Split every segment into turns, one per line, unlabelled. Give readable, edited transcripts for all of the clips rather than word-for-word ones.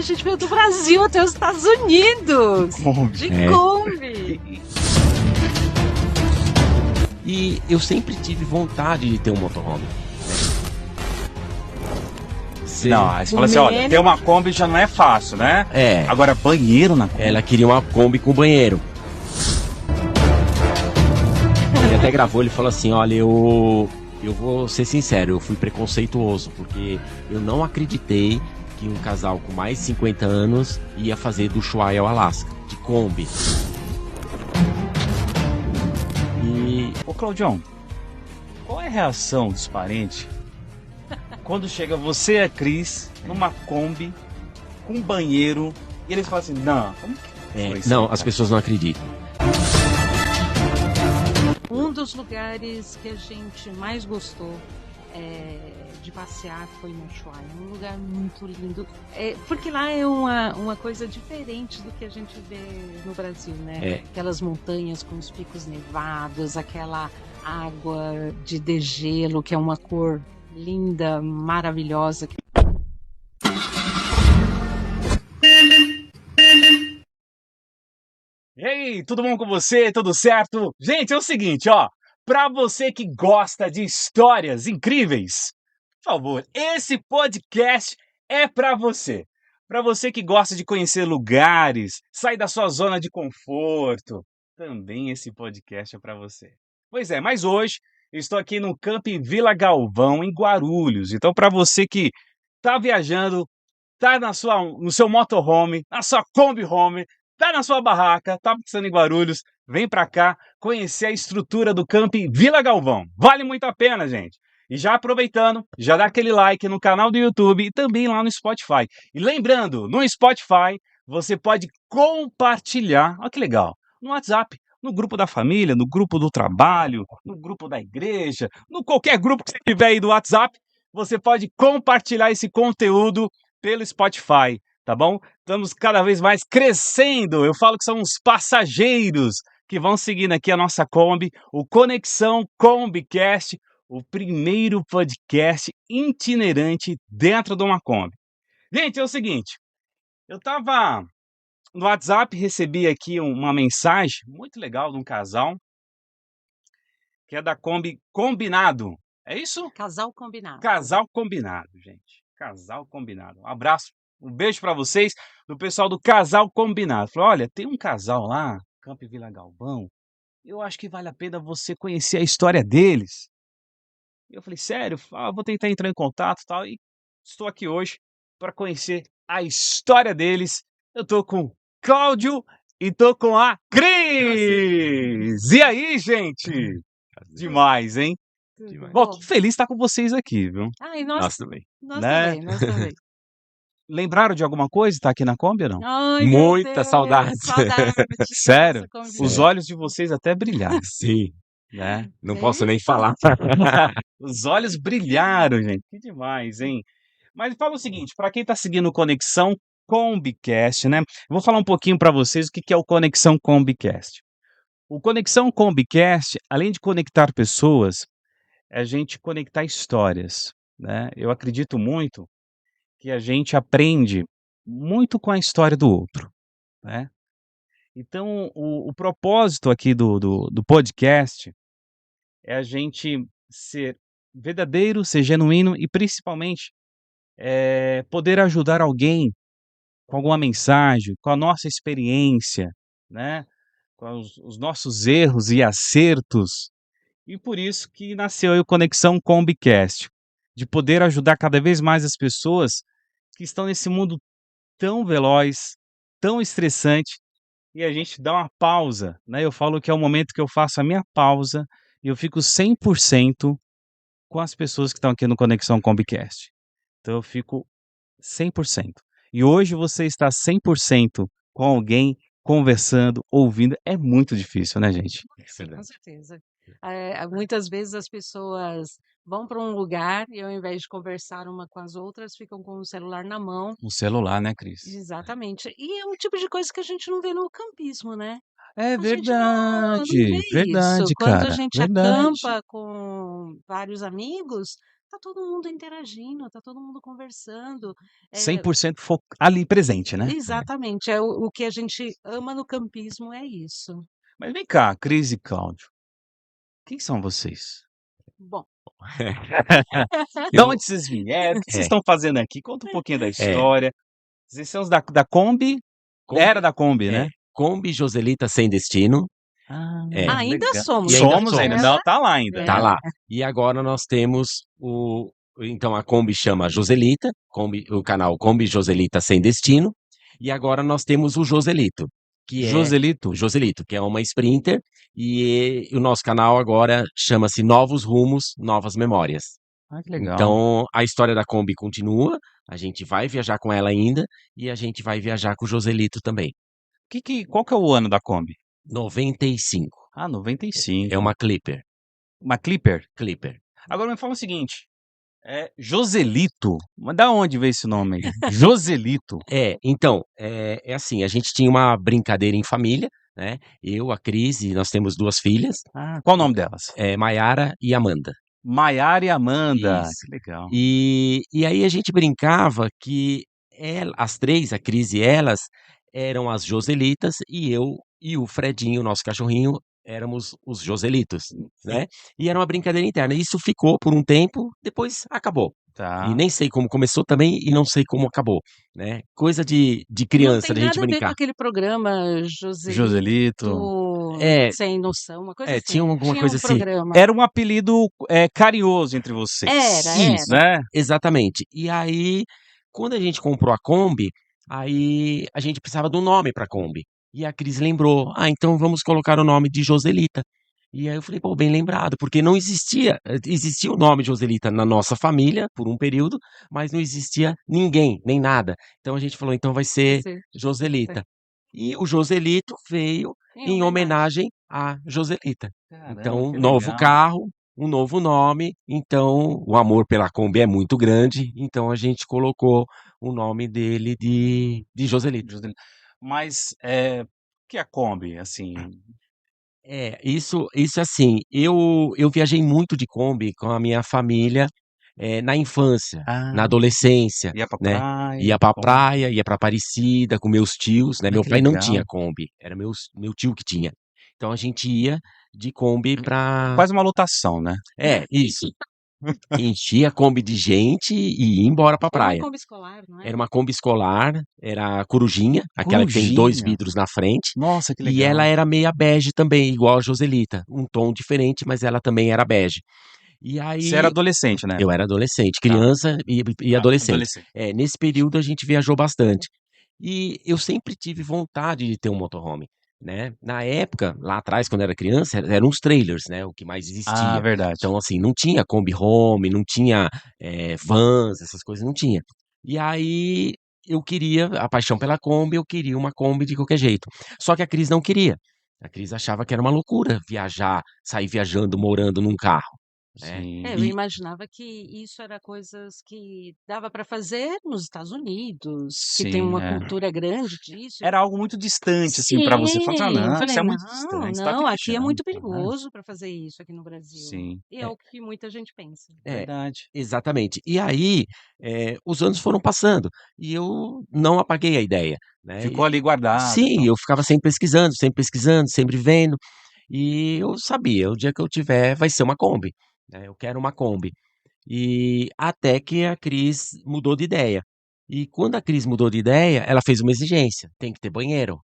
gente veio do Brasil até os Estados Unidos. De Kombi.
E eu sempre tive vontade de ter um motorhome.
Não, aí você fala assim, olha, ter uma Kombi já não é fácil, né?
É.
Agora, banheiro na Kombi.
Ela queria uma Kombi com banheiro. Ele até gravou, ele falou assim, olha, eu vou ser sincero, eu fui preconceituoso, porque eu não acreditei que um casal com mais de 50 anos ia fazer do Ushuaia ao Alasca, de Kombi.
Ô, Claudião, qual é a reação dos parentes quando chega você e a Cris numa Kombi com banheiro e eles falam assim, não, como que foi isso?
Não, as pessoas não acreditam.
Um dos lugares que a gente mais gostou de passear foi no Ushuaia, um lugar muito lindo, porque lá é uma coisa diferente do que a gente vê no Brasil, né? Aquelas montanhas com os picos nevados, aquela água de degelo, que é uma cor linda, maravilhosa.
E aí, tudo bom com você? Tudo certo? Gente, é o seguinte, ó, pra você que gosta de histórias incríveis, por favor, esse podcast é pra você. Pra você que gosta de conhecer lugares, sair da sua zona de conforto, também esse podcast é pra você. Pois é, mas hoje eu estou aqui no Camping Vila Galvão, em Guarulhos. Então, pra você que tá viajando, tá no seu motorhome, na sua Kombi Home, tá na sua barraca, tá pensando em Guarulhos, vem pra cá conhecer a estrutura do Camping Vila Galvão. Vale muito a pena, gente. E já aproveitando, já dá aquele like no canal do YouTube e também lá no Spotify. E lembrando, no Spotify você pode compartilhar, olha que legal, no WhatsApp, no grupo da família, no grupo do trabalho, no grupo da igreja, no qualquer grupo que você tiver aí do WhatsApp, você pode compartilhar esse conteúdo pelo Spotify, tá bom? Estamos cada vez mais crescendo. Eu falo que são os passageiros que vão seguindo aqui a nossa Kombi, o Conexão Kombicast, o primeiro podcast itinerante dentro de uma Kombi. Gente, é o seguinte, eu tava no WhatsApp, recebi aqui uma mensagem muito legal de um casal, que é da Kombi Combinado. É isso?
Casal Combinado.
Casal Combinado, gente. Casal Combinado. Um abraço, um beijo pra vocês, do pessoal do Casal Combinado. Falei, olha, tem um casal lá, Camping Vila Galvão, eu acho que vale a pena você conhecer a história deles. E eu falei, sério? Vou tentar entrar em contato e tal, e estou aqui hoje para conhecer a história deles. Eu tô com o Cláudio e tô com a Cris! E aí, gente? Demais, hein? Bom, tô feliz de estar com vocês aqui, viu?
Ai,
Nós também.
Nós
Né?
também, nós também.
Lembraram de alguma coisa? Tá aqui na Kombi ou não?
Ai,
Muita
meu Deus,
saudade.
saudade da
Sério?
nossa Kombi.
Os olhos de vocês até brilharam,
Sim,
né?
não posso nem falar.
Os olhos brilharam, gente. Que demais, hein? Mas fala o seguinte, para quem tá seguindo o Conexão Kombicast, né? Eu vou falar um pouquinho para vocês o que é o Conexão Kombicast. O Conexão Kombicast, além de conectar pessoas, é a gente conectar histórias, né? Eu acredito muito que a gente aprende muito com a história do outro, né? Então, o propósito aqui do podcast é a gente ser verdadeiro, ser genuíno e, principalmente, poder ajudar alguém com alguma mensagem, com a nossa experiência, né? Com os nossos erros e acertos. E por isso que nasceu aí o Conexão Kombicast, de poder ajudar cada vez mais as pessoas que estão nesse mundo tão veloz, tão estressante, e a gente dá uma pausa, né? Eu falo que é o momento que eu faço a minha pausa e eu fico 100% com as pessoas que estão aqui no Conexão Kombicast. Então eu fico 100%. E hoje você está 100% com alguém conversando, ouvindo, é muito difícil, né, gente?
Sim, com certeza. Muitas vezes as pessoas vão para um lugar e ao invés de conversar uma com as outras, ficam com o celular na mão.
O celular, né, Cris?
Exatamente. E é um tipo de coisa que a gente não vê no campismo, né?
É
A gente não vê
verdade,
isso. Quando a
cara,
gente
verdade.
acampa com vários amigos, tá todo mundo interagindo, tá todo mundo conversando.
100% ali presente, né?
Exatamente, o que a gente ama no campismo é isso.
Mas vem cá, Cris e Cláudio, quem são vocês?
Bom,
Da
Eu,
onde vocês vieram? O que vocês
é,
estão fazendo aqui? Conta um pouquinho da
é,
história. Vocês são os da Kombi? Era
Kombi,
da Kombi, né?
Kombi Joselita Sem Destino,
Ah,
é,
ainda
legal.
somos,
e ainda
Somos
porque
ainda,
somos,
não,
ela
tá lá ainda,
tá
né?
é,
lá. E agora nós temos então a Kombi chama Joselita, o canal Kombi Joselita Sem Destino, e agora nós temos o Joselito, que é
Joselito?
Joselito, que é uma Sprinter, e o nosso canal agora chama-se Novos Rumos, Novas Memórias.
Ah, que legal.
Então, a história da Kombi continua, a gente vai viajar com ela ainda, e a gente vai viajar com o Joselito também.
Qual que é o ano da Kombi?
95.
Ah,
É
95.
uma Clipper.
Uma Clipper.
Clipper.
Agora me fala o seguinte, Joselito, mas da onde veio esse nome aí? Joselito.
Então, é assim, a gente tinha uma brincadeira em família, né? Eu, a Cris, e nós temos duas filhas,
Ah, qual o nome delas?
Maiara e Amanda.
Maiara e Amanda.
Isso.
Que legal.
E aí a gente brincava que as três, a Cris e elas, eram as Joselitas e eu e o Fredinho, nosso cachorrinho, éramos os Joselitos, né? E era uma brincadeira interna. Isso ficou por um tempo, depois acabou. E
Tá.
nem sei como começou também e não sei como acabou, né? Coisa de
não
criança,
tem
da gente
nada a ver com
brincar.
aquele programa Joselito
Joselito.
É,
Sem Noção, uma coisa
tinha
assim.
alguma
Tinha
coisa
um
assim.
programa.
Era um apelido, carinhoso entre vocês,
Era.
né?
Exatamente. E aí, quando a gente comprou a Kombi, aí a gente precisava de um nome para a Kombi. E a Cris lembrou: ah, então vamos colocar o nome de Joselita. E aí eu falei: pô, bem lembrado, porque não existia, existia o nome Joselita na nossa família por um período, mas não existia ninguém, nem nada. Então a gente falou: então vai ser
Esse-
Joselita. E o Joselito veio
Em
em
homenagem.
homenagem à Joselita.
Caramba,
Então,
que
novo
legal.
carro, um novo nome, então o amor pela Kombi é muito grande, então a gente colocou o nome dele de Joselito.
Joselito. Mas, o que é a Kombi, assim?
Isso assim, eu viajei muito de Kombi com a minha família, na infância, na
Ah,
adolescência,
ia pra
né.
praia
Ia
de
pra
Kombi.
praia, ia pra Aparecida com meus tios, né,
Ah,
meu
que
pai não tinha
legal.
Kombi, era meu tio que tinha. Então a gente ia de Kombi pra
Quase uma lotação, né?
isso. Enchia a Kombi de gente e ia embora pra
Era uma
praia.
Kombi escolar, não
Era
era?
uma Kombi escolar, era a corujinha, aquela que tem 2
Corujinha.
vidros na frente,
Nossa, que
e ela
legal.
era meia bege também, igual a Joselita, um tom diferente, mas ela também era bege. E
Você era
aí
adolescente na
eu
época?
era adolescente,
Tá.
criança e
Ah,
adolescente.
adolescente.
Nesse período a gente viajou bastante. E eu sempre tive vontade de ter um motorhome, né. Na época, lá atrás, quando eu era criança, eram os trailers, né, o que mais
Ah,
existia.
verdade.
Então, assim, não tinha Kombi Home, não tinha, vans, essas coisas não tinha. E aí eu queria a paixão pela Kombi, eu queria uma Kombi de qualquer jeito. Só que a Cris não queria. A Cris achava que era uma loucura viajar, sair viajando, morando num carro, né.
Sim.
Eu
E
imaginava que isso era coisas que dava para fazer nos Estados Unidos, que tem
Sim,
uma
é.
cultura grande disso.
Era algo muito distante, assim, pra você. Falou: "Ah,
Sim, eu
não, isso
falei:
é muito
"Não,
distante, você tá
não, aqui é
viajando,
muito
para".
perigoso para fazer isso aqui no Brasil".
Sim,
E é o que muita gente pensa.
é,
verdade.
exatamente. E aí, os anos foram passando e eu não apaguei a ideia, né.
Ficou ali guardado e
Sim,
tal.
eu ficava sempre pesquisando, sempre vendo, e eu sabia, o dia que eu tiver vai ser uma Kombi, né, eu quero uma Kombi. E até que a Cris mudou de ideia. E quando a Cris mudou de ideia, ela fez uma exigência: "Tem que ter banheiro".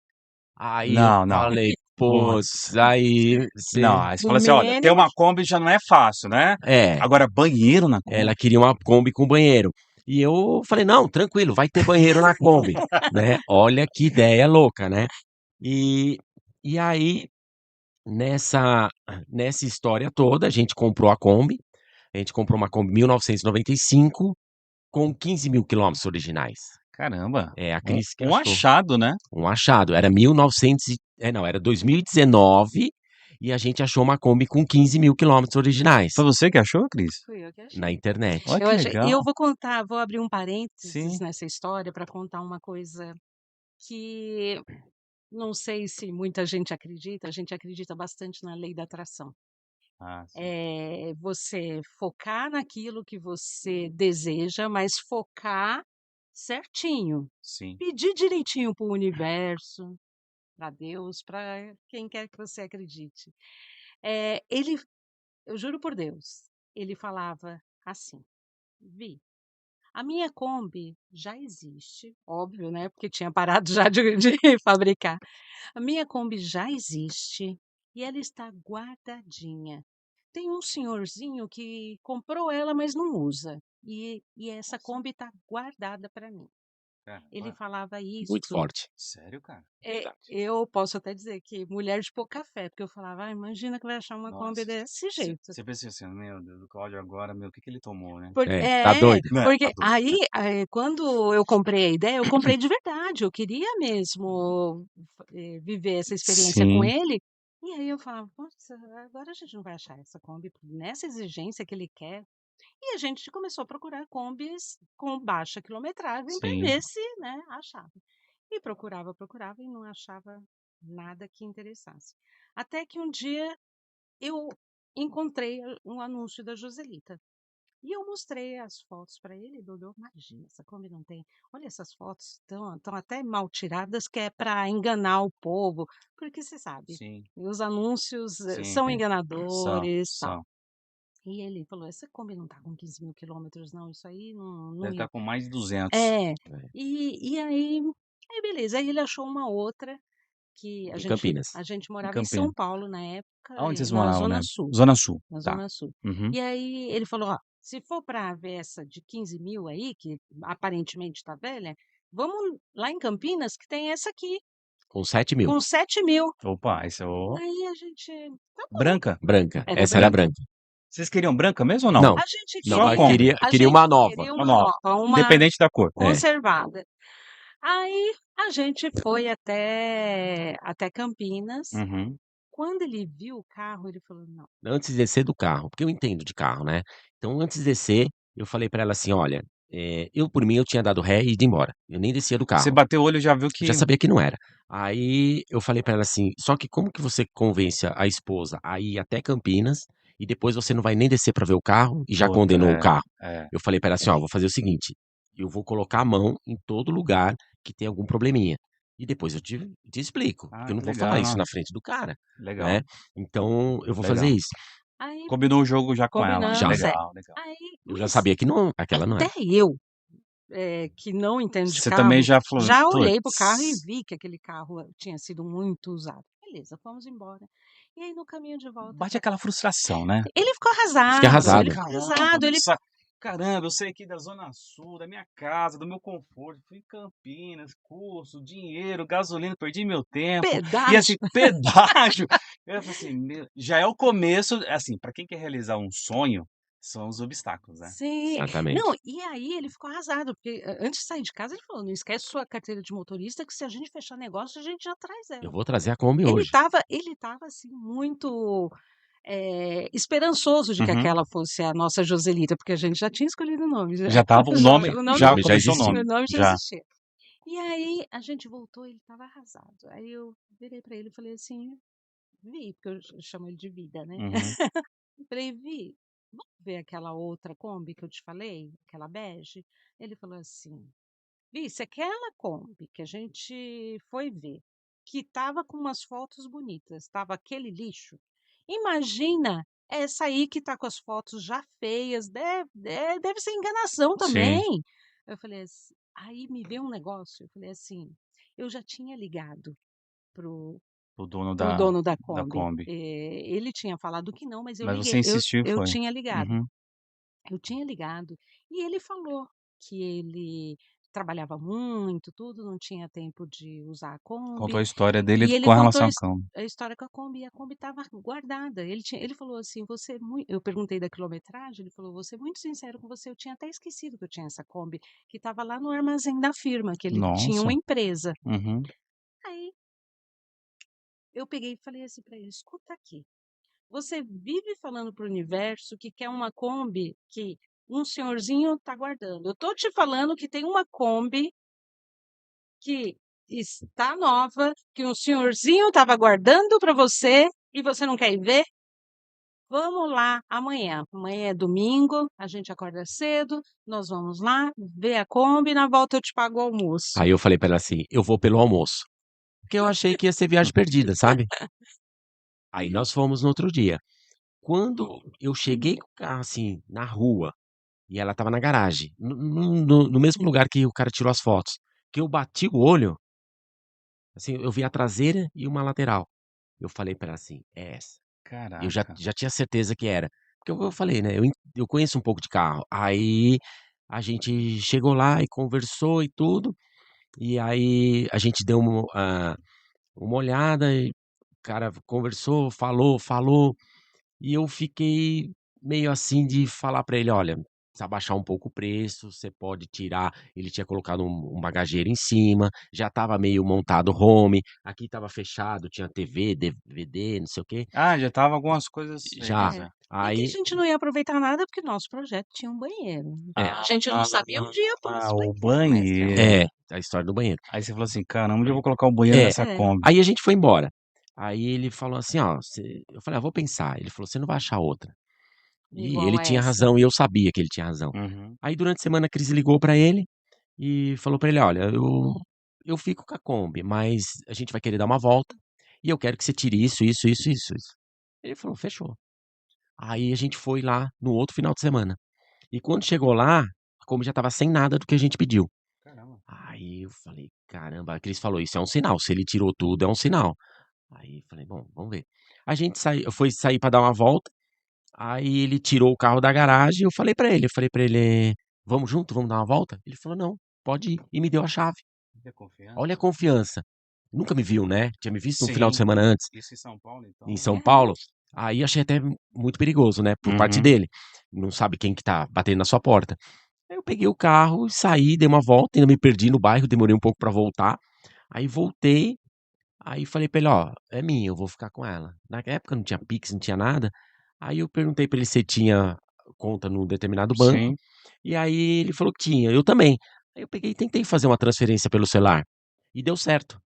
Aí eu
Não, não.
falei:
Putz.
"Putz, aí
Não,
você".
aí você
O
fala assim: "Olha, ter
mínimo
uma Kombi já não é fácil, né,
É.
agora banheiro na
Ela
Kombi".
queria uma Kombi com banheiro. E eu falei: "Não, tranquilo, vai ter banheiro na Kombi", né. Olha que ideia louca, né. E e aí, nessa nessa história toda, a gente comprou a Kombi, a gente comprou uma Kombi 1995 com 15.000 quilômetros originais.
Caramba,
A
um
Cris que
um
achou,
achado, né.
um achado, era 1900 não, era 2019 e a gente achou uma Kombi com 15.000 quilômetros
Foi
originais,
você que achou, Cris?
fui eu que
na
achei.
internet.
Olha
Eu
que
achei e
legal.
eu vou abrir um parênteses
Sim.
nessa história para contar uma coisa que não sei se muita gente acredita, a gente acredita bastante na lei da atração.
Ah, sim.
Você focar naquilo que você deseja, mas focar certinho.
Sim.
Pedir direitinho para o universo, para Deus, para quem quer que você acredite. Ele, eu juro por Deus, ele falava assim: Vi, a minha Kombi já existe, óbvio, né? Porque tinha parado já de fabricar. A minha Kombi já existe e ela está guardadinha. Tem um senhorzinho que comprou ela, mas não usa. E essa
Nossa,
Kombi está guardada para mim. Ele
caramba.
falava
Muito
isso.
forte.
Sério, cara?
Verdade.
Eu posso até dizer que mulher de pouca fé, porque eu falava, imagina que vai achar uma Kombi
Nossa.
desse jeito.
Você pensa assim, meu Deus, o Cláudio agora, meu, o que que ele tomou, né?
Tá doido?
Né?
Porque
Tá doido.
aí, quando eu comprei a ideia, eu comprei de verdade, eu queria mesmo viver essa experiência com
Sim,
ele. E aí eu falava, nossa, agora a gente não vai achar essa Kombi nessa exigência que ele quer. E a gente começou a procurar Kombis com baixa quilometragem para
sim.
ver se, né, achava. E procurava e não achava nada que interessasse. Até que um dia eu encontrei um anúncio da Joselita. E eu mostrei as fotos para ele, ele olhou, imagina, essa Kombi não tem. Olha, essas fotos estão até mal tiradas, que é para enganar o povo, porque você sabe,
Sim,
os anúncios
sim.
são
São,
enganadores, tal.
são.
E ele falou, essa Kombi não tá com 15 mil quilômetros, não, isso aí não
Deve
ia.
estar com mais de 200.
É,
É.
e aí beleza, aí ele achou uma outra que a
Em
gente,
Campinas.
a gente
Em
morava em São
Campinas.
Paulo na época,
Aonde vocês
na
moravam,
Zona
né?
Sul.
Zona Sul.
Na
Tá.
Zona Sul.
Uhum.
E aí ele falou, ó, se for para ver essa de 15 mil aí, que aparentemente está velha, vamos lá em Campinas, que tem essa aqui,
Com 7 mil.
com 7 mil.
Opa, esse é o...
Aí a gente, tá bom,
Branca.
Branca.
era
Essa era
branca.
branca.
Vocês queriam branca mesmo ou não?
Não,
A gente
não,
Só a
mas
queria,
Kombi.
a
queria
gente
uma nova.
queria
Ou
uma
não?
nova, uma
Independente da cor.
É.
conservada. Aí a gente foi até Campinas.
Uhum.
Quando ele viu o carro, ele falou, não.
Antes de descer do carro, porque eu entendo de carro, né? Então, antes de descer, eu falei pra ela assim: olha, eu por mim eu tinha dado ré e ido embora. Eu nem descia do
Você
carro.
bateu o olho e já viu
Eu já
que...
sabia que não era. Aí eu falei pra ela assim: só que como que você convence a esposa a ir até Campinas e depois você não vai nem descer pra ver o carro e já
Puta,
condenou o carro?
é.
Eu falei pra ela assim: ó, vou fazer o seguinte, eu vou colocar a mão em todo lugar que tem algum probleminha. E depois eu te explico, porque
Ah,
eu não
que
vou falar
legal.
isso na frente do cara,
Legal,
né? Então eu vou fazer
legal.
isso.
Aí
Combinou o jogo já com ela.
Já.
combinamos,
Legal, legal.
Aí,
Eu já
mas
sabia que não, aquela não
até
era.
eu, que não entendo de
Você também
carro,
já falou,
já olhei pro carro e
putz,
vi que aquele carro tinha sido muito usado. Beleza, fomos embora. E aí no caminho de volta,
bate aquela frustração, né?
ele ficou
Fiquei
arrasado, ele
arrasado.
ficou
Caramba,
arrasado, ele
caramba, eu saí aqui da Zona Sul, da minha casa, do meu conforto, fui em Campinas, curso, dinheiro, gasolina, perdi meu tempo. E assim,
pedágio.
pedágio. Eu falei assim, já é o começo, assim, para quem quer realizar um sonho, são os obstáculos, né?
Sim. Não,
Exatamente.
e aí ele ficou arrasado, porque antes de sair de casa ele falou: "Não esquece sua carteira de motorista que se a gente fechar negócio, a gente já traz
Eu
ela".
vou trazer a Kombi
Ele
hoje.
estava ele estava, assim, muito, esperançoso de que
Uhum.
aquela fosse a nossa Joselita, porque a gente já tinha escolhido o nome, já
Já tava, o
já
nome
o
O
nome
já
nome já
começou o
existia.
nome,
o nome já
já.
existia. E aí a gente voltou, ele estava arrasado. Aí eu virei para ele e falei assim: "Vi", porque eu chamo ele de Vida, né.
Uhum.
Eu falei: "Vi, vamos ver aquela outra Kombi que eu te falei, aquela bege?". Ele falou assim: "Vi, se aquela Kombi que a gente foi ver, que estava com umas fotos bonitas, estava aquele lixo, imagina essa aí que está com as fotos já feias, deve ser enganação
Sim,
também". Eu falei assim, aí me veio um negócio, eu falei assim, eu já tinha ligado pro
o dono
pro dono da
da
Kombi.
Kombi.
Ele tinha falado que não, mas eu
Mas você
liguei,
insistiu e
eu
foi.
tinha ligado.
Uhum.
Eu tinha ligado e ele falou que ele trabalhava muito, tudo, não tinha tempo de usar a
Contou
Kombi,
a história dele
e ele
com
contou
relação à Kombi.
a história com a Kombi, e a Kombi estava guardada. Ele falou assim: "Você é mui", eu perguntei da quilometragem, ele falou: "Vou ser muito sincero com você, eu tinha até esquecido que eu tinha essa Kombi, que estava lá no armazém da firma, que ele tinha uma
Nossa.
empresa".
Uhum.
Aí eu peguei e falei assim para ele: "Escuta aqui, você vive falando para o universo que quer uma Kombi que um senhorzinho está guardando. Eu estou te falando que tem uma Kombi que está nova, que um senhorzinho estava guardando para você e você não quer ir ver?". vamos lá amanhã. Amanhã é domingo, a gente acorda cedo, nós vamos lá, ver a Kombi, na volta eu te pago o almoço.
Aí eu falei pra ela assim, eu vou pelo almoço. Porque eu achei que ia ser viagem perdida, sabe? Aí nós fomos no outro dia. Quando eu cheguei com o carro, assim, na rua, e ela estava na garagem, no mesmo lugar que o cara tirou as fotos, que eu bati o olho, assim, eu vi a traseira e uma lateral. Eu falei pra ela assim: "É essa". Eu já
Caraca.
já tinha certeza que era. Porque eu falei, né, eu conheço um pouco de carro. Aí a gente chegou lá e conversou e tudo, e aí a gente deu uma olhada e o cara conversou, falou. E eu fiquei meio assim de falar pra ele: "Olha, precisa baixar um pouco o preço, você pode tirar". Ele tinha colocado um bagageiro em cima, já estava meio montado home, aqui estava fechado, tinha TV, DVD, não sei o quê.
Ah, já tava algumas coisas feitas
Já.
É.
já.
É que a
Aí
gente não ia aproveitar nada, porque nosso projeto tinha um banheiro.
é,
A gente não sabia onde ia pôr esse
O
banheiro, mas
banheiro.
é, a história do banheiro.
Aí você falou assim: "Caramba, onde eu vou colocar o banheiro
É,
nessa
é,
Kombi?"
aí a gente foi embora. Aí ele falou assim: "Ó, você", eu falei: "Ah, vou pensar". Ele falou: "Você não vai achar outra". E
igual
ele
a
tinha
essa.
razão e eu sabia que ele tinha razão.
Uhum.
Aí durante a semana a Cris ligou pra ele e falou pra ele: "Olha, eu fico com a Kombi, mas a gente vai querer dar uma volta e eu quero que você tire isso". Ele falou: "Fechou". Aí a gente foi lá no outro final de semana. E quando chegou lá, a Kombi já estava sem nada do que a gente pediu.
Caramba.
Aí eu falei: "Caramba", a Cris falou: "Isso é um sinal, se ele tirou tudo, é um sinal". Aí falei: "Bom, vamos ver". A gente foi sair pra dar uma volta, aí ele tirou o carro da garagem, eu falei pra ele: "Vamos junto, vamos dar uma volta?". Ele falou: "Não, pode ir", e me deu a chave.
Muita confiança.
Olha a confiança. Nunca me viu, né, tinha me visto um final de
Sim.
semana antes,
Isso em São Paulo,
em
então.
São Paulo, aí achei até muito perigoso, né, por parte
Uhum.
dele, não sabe quem que tá batendo na sua porta. Aí eu peguei o carro, saí, dei uma volta, ainda me perdi no bairro, demorei um pouco pra voltar, aí voltei, aí falei pra ele: "Ó, é minha, eu vou ficar com ela". Na época não tinha Pix, não tinha nada, aí eu perguntei pra ele se ele tinha conta num determinado banco,
Sim.
e aí ele falou que tinha, eu também. Aí eu peguei e tentei fazer uma transferência pelo celular, e deu certo.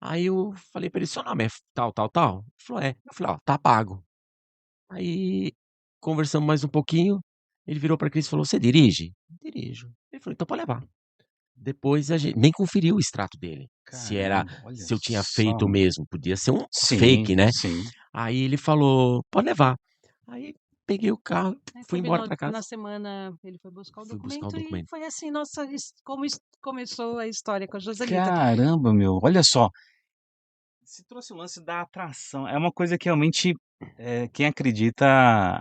Aí eu falei pra ele: "Seu nome é tal, tal, tal?". Ele falou: "É". Eu falei: "Ó, tá pago". Aí conversamos mais um pouquinho, ele virou pra Cris e falou: "Você dirige?". "Dirijo". Ele falou: "Então pode levar". Depois a gente nem conferiu o extrato dele,
Caramba, olha
se eu tinha
só,
feito
meu.
mesmo, podia ser um
Sim,
fake, né.
sim.
Aí ele falou: "Pode levar". Aí peguei o carro,
Aí
fui embora pra
na
casa,
semana ele foi buscar o
fui buscar o
documento e
documento.
foi assim nossa como começou a história com a Joselita.
Caramba, meu, olha só. Você trouxe o lance da atração, é uma coisa que realmente, quem acredita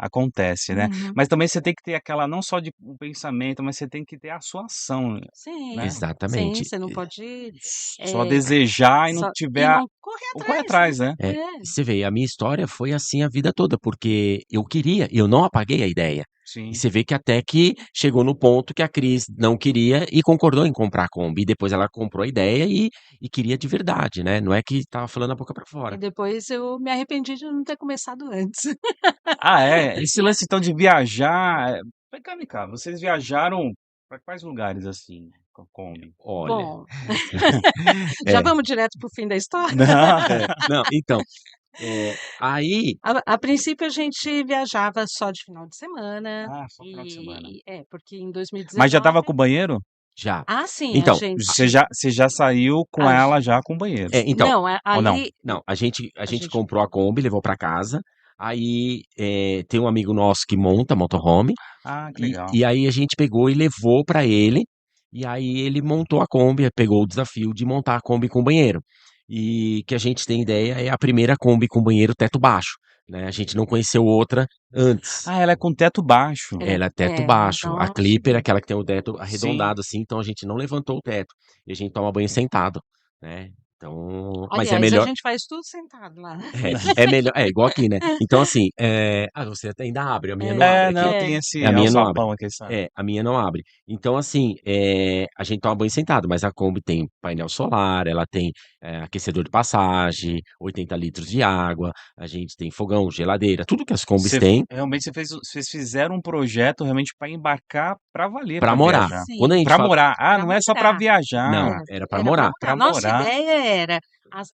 acontece, né.
Uhum.
Mas também você tem que ter aquela não só de um pensamento, mas você tem que ter a sua ação,
Sim,
né.
sim,
Exatamente.
você não pode,
Só
eh,
desejar e não
só
tiver
e não correr
o correr
atrás, né.
atrás, né.
É,
É,
você vê, a minha história foi assim a vida toda, porque eu queria, eu não apaguei a ideia. E
Sim.
você vê que até que chegou no ponto que a Cris não queria e concordou em comprar a Kombi, e depois ela comprou a ideia e queria de verdade, né, não é que estava falando a boca pra
e
fora.
depois eu me arrependi de não ter começado antes.
Ah, é? Esse lance então de viajar, vem cá, vocês viajaram pra quais lugares, assim, com a Kombi?
Olha,
Bom, já
é,
vamos direto para o fim da história?
Não.
não, então, aí
A princípio a gente viajava só de final de semana,
Ah, só final de semana.
porque em
Mas já estava
2019
com o banheiro?
já.
sim, a
Então,
Você já saiu com
a
ela já com o banheiro,
então,
não,
ou não?
aí
não, a
a
gente
gente
comprou a Kombi, levou pra casa, aí, tem um amigo nosso que monta motorhome.
Ah, que
E
legal.
e aí a gente pegou e levou pra ele, e aí ele montou a Kombi, pegou o desafio de montar a Kombi com banheiro. E que a gente tem ideia é a primeira Kombi com banheiro teto baixo, né, a gente não conheceu outra antes.
Ah, ela é com teto baixo.
ela
Ela é teto baixo, a
então
Clipper é aquela que tem o teto
Sim.
arredondado, assim, então a gente não levantou o teto, e a gente toma banho sentado, né, então mas é
aliás, a
melhor.
gente faz tudo sentado lá.
É melhor, é igual aqui, né. Então assim, você até ainda abre, a minha não
É,
abre
É,
aqui.
não,
é.
tem
É,
esse
a minha não abre.
alçapão aqui, sabe.
É, a minha não abre. Então assim, a gente toma banho sentado, mas a Kombi tem painel solar, ela tem, aquecedor de passagem, 80 litros de água, a gente tem fogão, geladeira, tudo que as Kombis
Você
têm
realmente vocês fizeram um projeto realmente para embarcar para valer,
pra
para
morar.
viajar.
Quando a
Sim,
gente
Para
fala
morar. Ah,
para
não é só para
morar.
viajar,
não,
Era
era pra
era para
morar.
morar.
para
Nossa
morar.
ideia era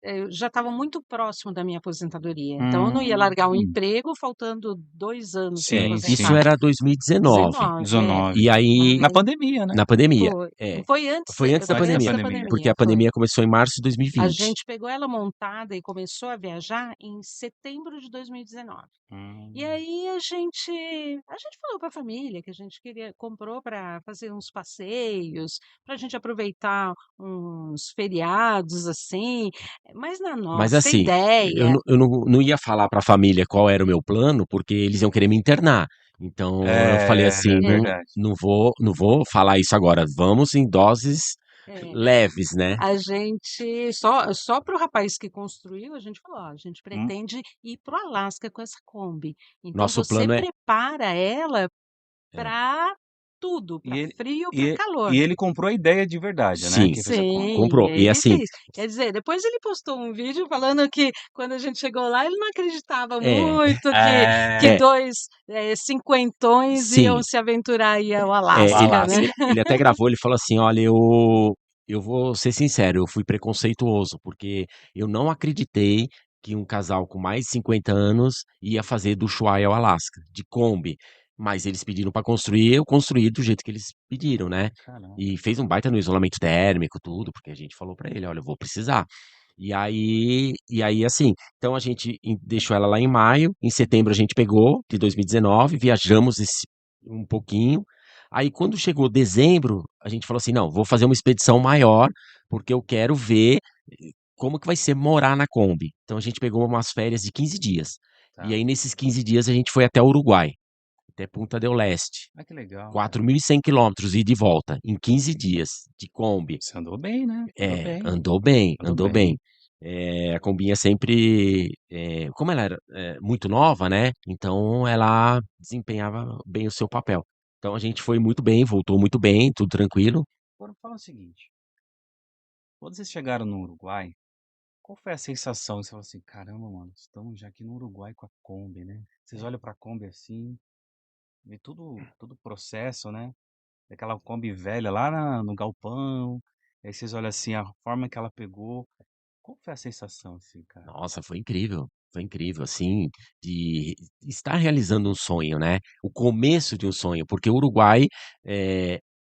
Eu já estava muito próximo da minha aposentadoria, então eu não ia largar o
Hum.
emprego faltando 2 anos para
Sim,
Isso
sim.
aposentar.
era 2019.
19, é.
19.
E aí,
Na pandemia, né?
na pandemia.
Foi.
É.
Foi antes
Foi antes da
Antes da
antes
pandemia,
da
pandemia.
porque
pandemia,
a
foi.
pandemia começou em março de
A
2020.
gente pegou ela montada e começou a viajar em setembro de 2019. E
Hum.
aí a gente falou para a família que a gente comprou para fazer uns passeios, para a gente aproveitar uns feriados assim, mas na
Mas
nossa
assim,
ideia
eu não ia falar pra família qual era o meu plano, porque eles iam querer me internar. Então eu falei assim,
É
não,
verdade.
não vou falar isso agora. Vamos em doses
é,
leves, né?
a gente só para o rapaz que construiu, a gente falou: "Ó, a gente
Hum.
pretende ir para o Alasca com essa Kombi, então
Nosso
você
plano é,
prepara ela
é,
para tudo,
E
para
ele,
frio, para
e,
calor".
e ele comprou a ideia de verdade, né?
sim,
Que fez a conta.
Sim,
comprou. E
ele
assim,
fez. Quer dizer, depois ele postou um vídeo falando que quando a gente chegou lá, ele não acreditava
é,
muito que
É,
2 cinquentões iam
sim,
se aventurar aí ao
o
ele,
Alasca, né.
Alasca.
ele até gravou, ele falou assim, olha, eu vou ser sincero, eu fui preconceituoso, porque eu não acreditei que um casal com mais de 50 anos ia fazer do Ushuaia ao Alasca, de Kombi. Mas eles pediram para construir, eu construí do jeito que eles pediram, né?
Caramba.
E fez um baita no isolamento térmico, tudo, porque a gente falou para ele, olha, eu vou precisar. E aí, assim, então a gente deixou ela lá em maio, em setembro a gente pegou, de 2019, viajamos um pouquinho. Aí quando chegou dezembro, a gente falou assim, não, vou fazer uma expedição maior, porque eu quero ver como que vai ser morar na Kombi. Então a gente pegou umas férias de 15 dias. E
Tá.
aí nesses 15 dias a gente foi até o Uruguai, até Punta del Leste.
Ah, que legal, cara.
4.100 quilômetros ida e de volta, em 15 dias, de Kombi.
Você andou bem, né? Andou bem.
Andou bem,
Andou
andou
bem.
bem. A Kombinha sempre, como ela era muito nova, né? Então ela desempenhava bem o seu papel. Então a gente foi muito bem, voltou muito bem, tudo tranquilo.
Agora fala o seguinte: quando vocês chegaram no Uruguai, qual foi a sensação? Você falou assim: caramba, mano, estamos já aqui no Uruguai com a Kombi, né? Vocês olham pra Kombi assim, vê todo o processo, né? Daquela Kombi velha lá no galpão. Aí vocês olham assim, a forma que ela pegou. Qual foi a sensação, assim, cara?
Nossa, foi incrível, assim, de estar realizando um sonho, né? O começo de um sonho, porque o Uruguai,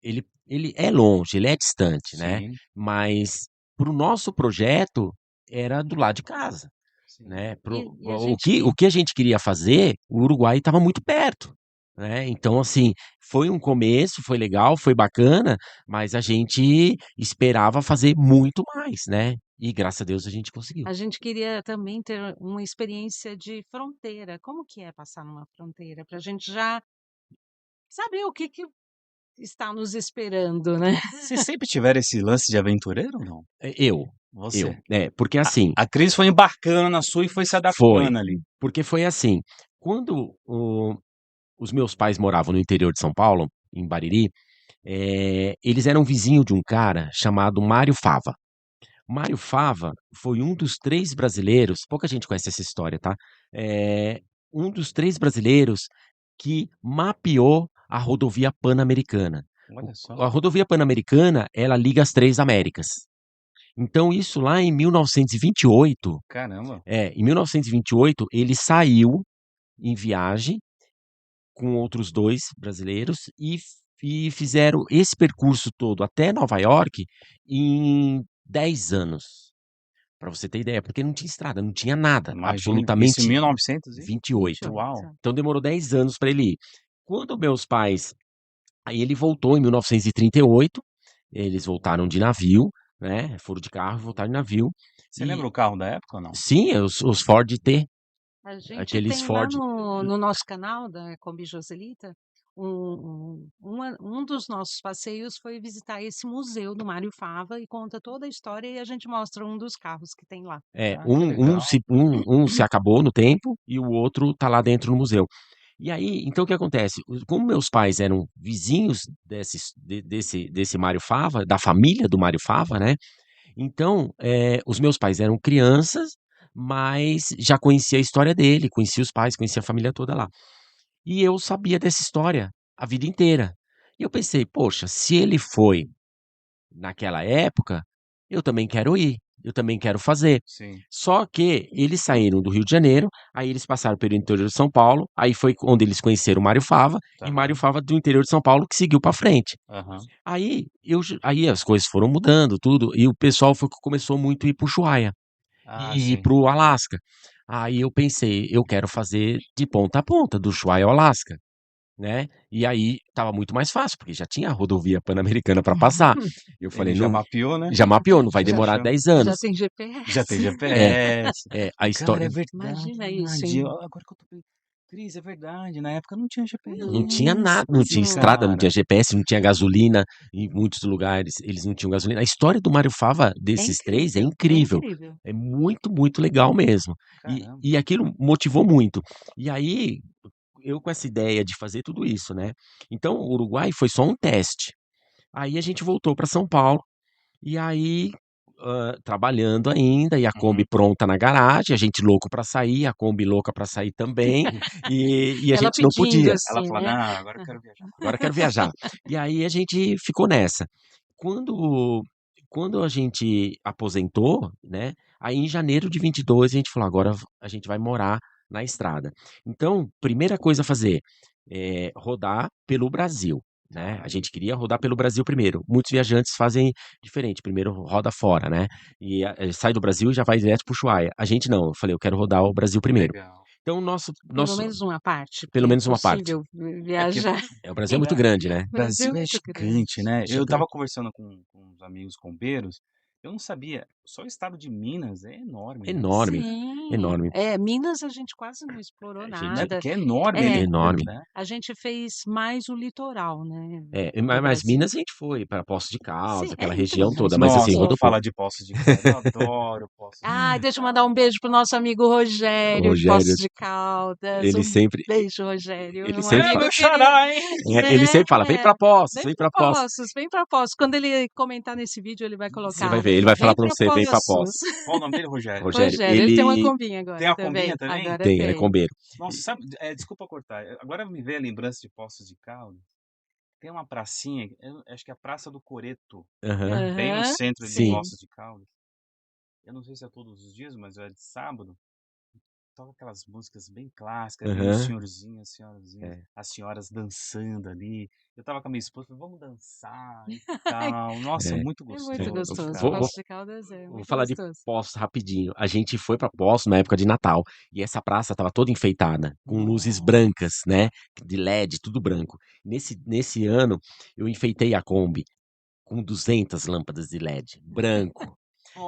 ele é longe, ele é distante, né?
Sim,
Mas para o nosso projeto era do lado de casa.
sim.
Né,
E a
o
gente
que
que
o que a gente queria fazer, o Uruguai estava muito perto, né, então assim, foi um começo, foi legal, foi bacana, mas a gente esperava fazer muito mais, né, e graças a Deus a gente conseguiu.
a gente queria também ter uma experiência de fronteira. Como que é passar numa fronteira? Para a gente já saber o que está nos esperando, né.
Vocês sempre tiveram esse lance de aventureiro ou não?
Eh, eu
Você.
porque
A
assim,
a Cris foi embarcando na sua e foi se
foi,
adaptando ali.
porque foi assim, quando os meus pais moravam no interior de São Paulo, em Bariri, eles eram vizinho de um cara chamado Mário Fava. Mário Fava foi um dos 3 brasileiros, pouca gente conhece essa história, tá, um dos 3 brasileiros que mapeou a rodovia Pan-Americana.
Olha só.
A rodovia Pan-Americana, ela liga as 3 Américas. Então isso lá em 1928,
Caramba.
em 1928 ele saiu em viagem com outros 2 brasileiros e fizeram esse percurso todo até Nova York em 10 anos. Pra você ter ideia, porque não tinha estrada, não tinha nada,
Imagine isso em
absolutamente
1928.
28.
Uau.
28.
Então demorou 10 anos para ele ir. Quando meus pais aí ele voltou em 1938, eles voltaram de navio, né, foram de carro e voltaram de navio,
Você lembra
e
o carro da época ou não?
sim, os Ford T,
A gente
aqueles
tem lá
Ford
no nosso canal da Kombi Joselita, um dos nossos passeios foi visitar esse museu do Mário Fava e conta toda a história e a gente mostra um dos carros que tem lá.
Ah, que legal.
um se acabou no tempo e o outro tá lá dentro no museu. E aí, então o que acontece? Como meus pais eram vizinhos desse Mário Fava, da família do Mário Fava, né? Então, os meus pais eram crianças, mas já conhecia a história dele, conhecia os pais, conhecia a família toda lá. E eu sabia dessa história a vida inteira. E eu pensei, poxa, se ele foi naquela época, eu também quero ir. eu também quero fazer.
Sim.
Só que eles saíram do Rio de Janeiro, aí eles passaram pelo interior de São Paulo, aí foi onde eles conheceram o Mário Fava,
Tá.
e Mário Fava do interior de São Paulo que seguiu pra frente.
Aham.
Aí as coisas foram mudando, tudo, e o pessoal começou muito a ir pro Ushuaia
Ah,
e
sim.
pro Alasca. Aí eu pensei, eu quero fazer de ponta a ponta, do Ushuaia ao Alasca, né? E aí tava muito mais fácil, porque já tinha a rodovia Pan-Americana para passar. Eu falei,
Ele já
não,
mapeou, né?
já mapeou, não vai
Já
demorar
achou.
10
Já
anos.
tem GPS.
Já tem
É,
GPS.
a
Cara,
história
é verdade.
Imagina isso, hein?
Agora que eu tô. Cris, é verdade. Na época não tinha GPS.
não tinha nada, não tinha
Nossa.
estrada, não tinha
Cara.
GPS, não tinha gasolina. Em muitos lugares eles não tinham gasolina. A história do Mário Fava, desses três, é
É
incrível.
incrível.
É muito, muito legal mesmo.
Caramba.
E aquilo motivou muito. E aí, eu com essa ideia de fazer tudo isso, né? Então, o Uruguai foi só um teste. Aí a gente voltou para São Paulo, e aí, trabalhando ainda, e a Kombi
Uhum.
pronta na garagem, a gente louco para sair, a Kombi louca para sair também, e a
Ela
gente não
pedindo
podia.
Ela
assim,
falou:
né?
não, agora eu quero viajar.
Agora eu quero viajar. E aí a gente ficou nessa. Quando, quando a gente aposentou, né? Aí em janeiro de 22 a gente falou, agora a gente vai morar na estrada. Então, primeira coisa a fazer é rodar pelo Brasil, né? A gente queria rodar pelo Brasil primeiro. Muitos viajantes fazem diferente. Primeiro roda fora, né? E sai do Brasil e já vai direto pro Ushuaia. A gente não. Eu falei, eu quero rodar o Brasil primeiro.
Legal.
Então,
Pelo menos uma parte, porque
pelo
é
menos uma parte.
impossível
É porque
viajar.
O Brasil é muito grande, né?
O Brasil
Brasil
é
é
muito grande.
gigante, né? Eu
Gigante.
tava conversando com uns amigos combeiros, eu não sabia, só o estado de Minas é enorme, né?
Enorme,
Sim.
enorme.
Minas a gente quase não explorou
A
Não é
gente
nada.
porque é enorme,
É,
enorme.
né?
a gente fez mais o litoral, né,
É,
do
mas
Brasil.
Minas a gente foi para Poços de Caldas,
Sim,
aquela
então,
região
mas
toda, mas assim,
Nossa, não
rodou
fala
pouco.
de Poços de Caldas, eu adoro Poços de
Ai,
Caldas.
deixa eu mandar um beijo pro nosso amigo
O
Rogério, de
Rogério,
Poços de Caldas.
ele
Um
sempre,
beijo, Rogério,
ele
um
sempre
É,
amigo
meu
querido.
xará, hein?
ele sempre fala, vem
É,
para Poços,
vem
vem
pra
para Poços.
Poços, vem pra Poços. Quando ele comentar nesse vídeo, ele vai
Você vai
colocar,
ver, ele vai falar
vem
para
pra
você, vem para
Poços.
Poços.
Qual o nome dele, Rogério?
Rogério,
Rogério, ele tem uma
ele
combinha
Tem
agora
a
também.
combinha também?
Agora
tem, ele é
tem.
combeiro.
Nossa, sabe, desculpa cortar, agora me veio a lembrança de Poços de Caldas. Tem uma pracinha, eu acho que é a Praça do Coreto,
Aham,
bem no
Aham,
centro de
sim.
sim.
Poços de Caldas. Eu não sei se é todos os dias, mas é de sábado. Toca aquelas músicas bem clássicas, vem os
Aham,
senhorzinhos, as senhorazinhas,
é.
as senhoras dançando ali. Eu tava com a minha esposa, falei, vamos dançar e tal. Nossa,
É,
muito
É muito
é.
gostoso,
gostoso.
Vou,
cara.
vou,
Poços de Caldas é
vou
muito
falar de
gostoso.
Poços rapidinho. A gente foi para Poços na época de Natal e essa praça estava toda enfeitada com luzes
Nossa.
brancas, né? De LED, tudo branco. Nesse ano eu enfeitei a Kombi com 200 lâmpadas de LED, branco.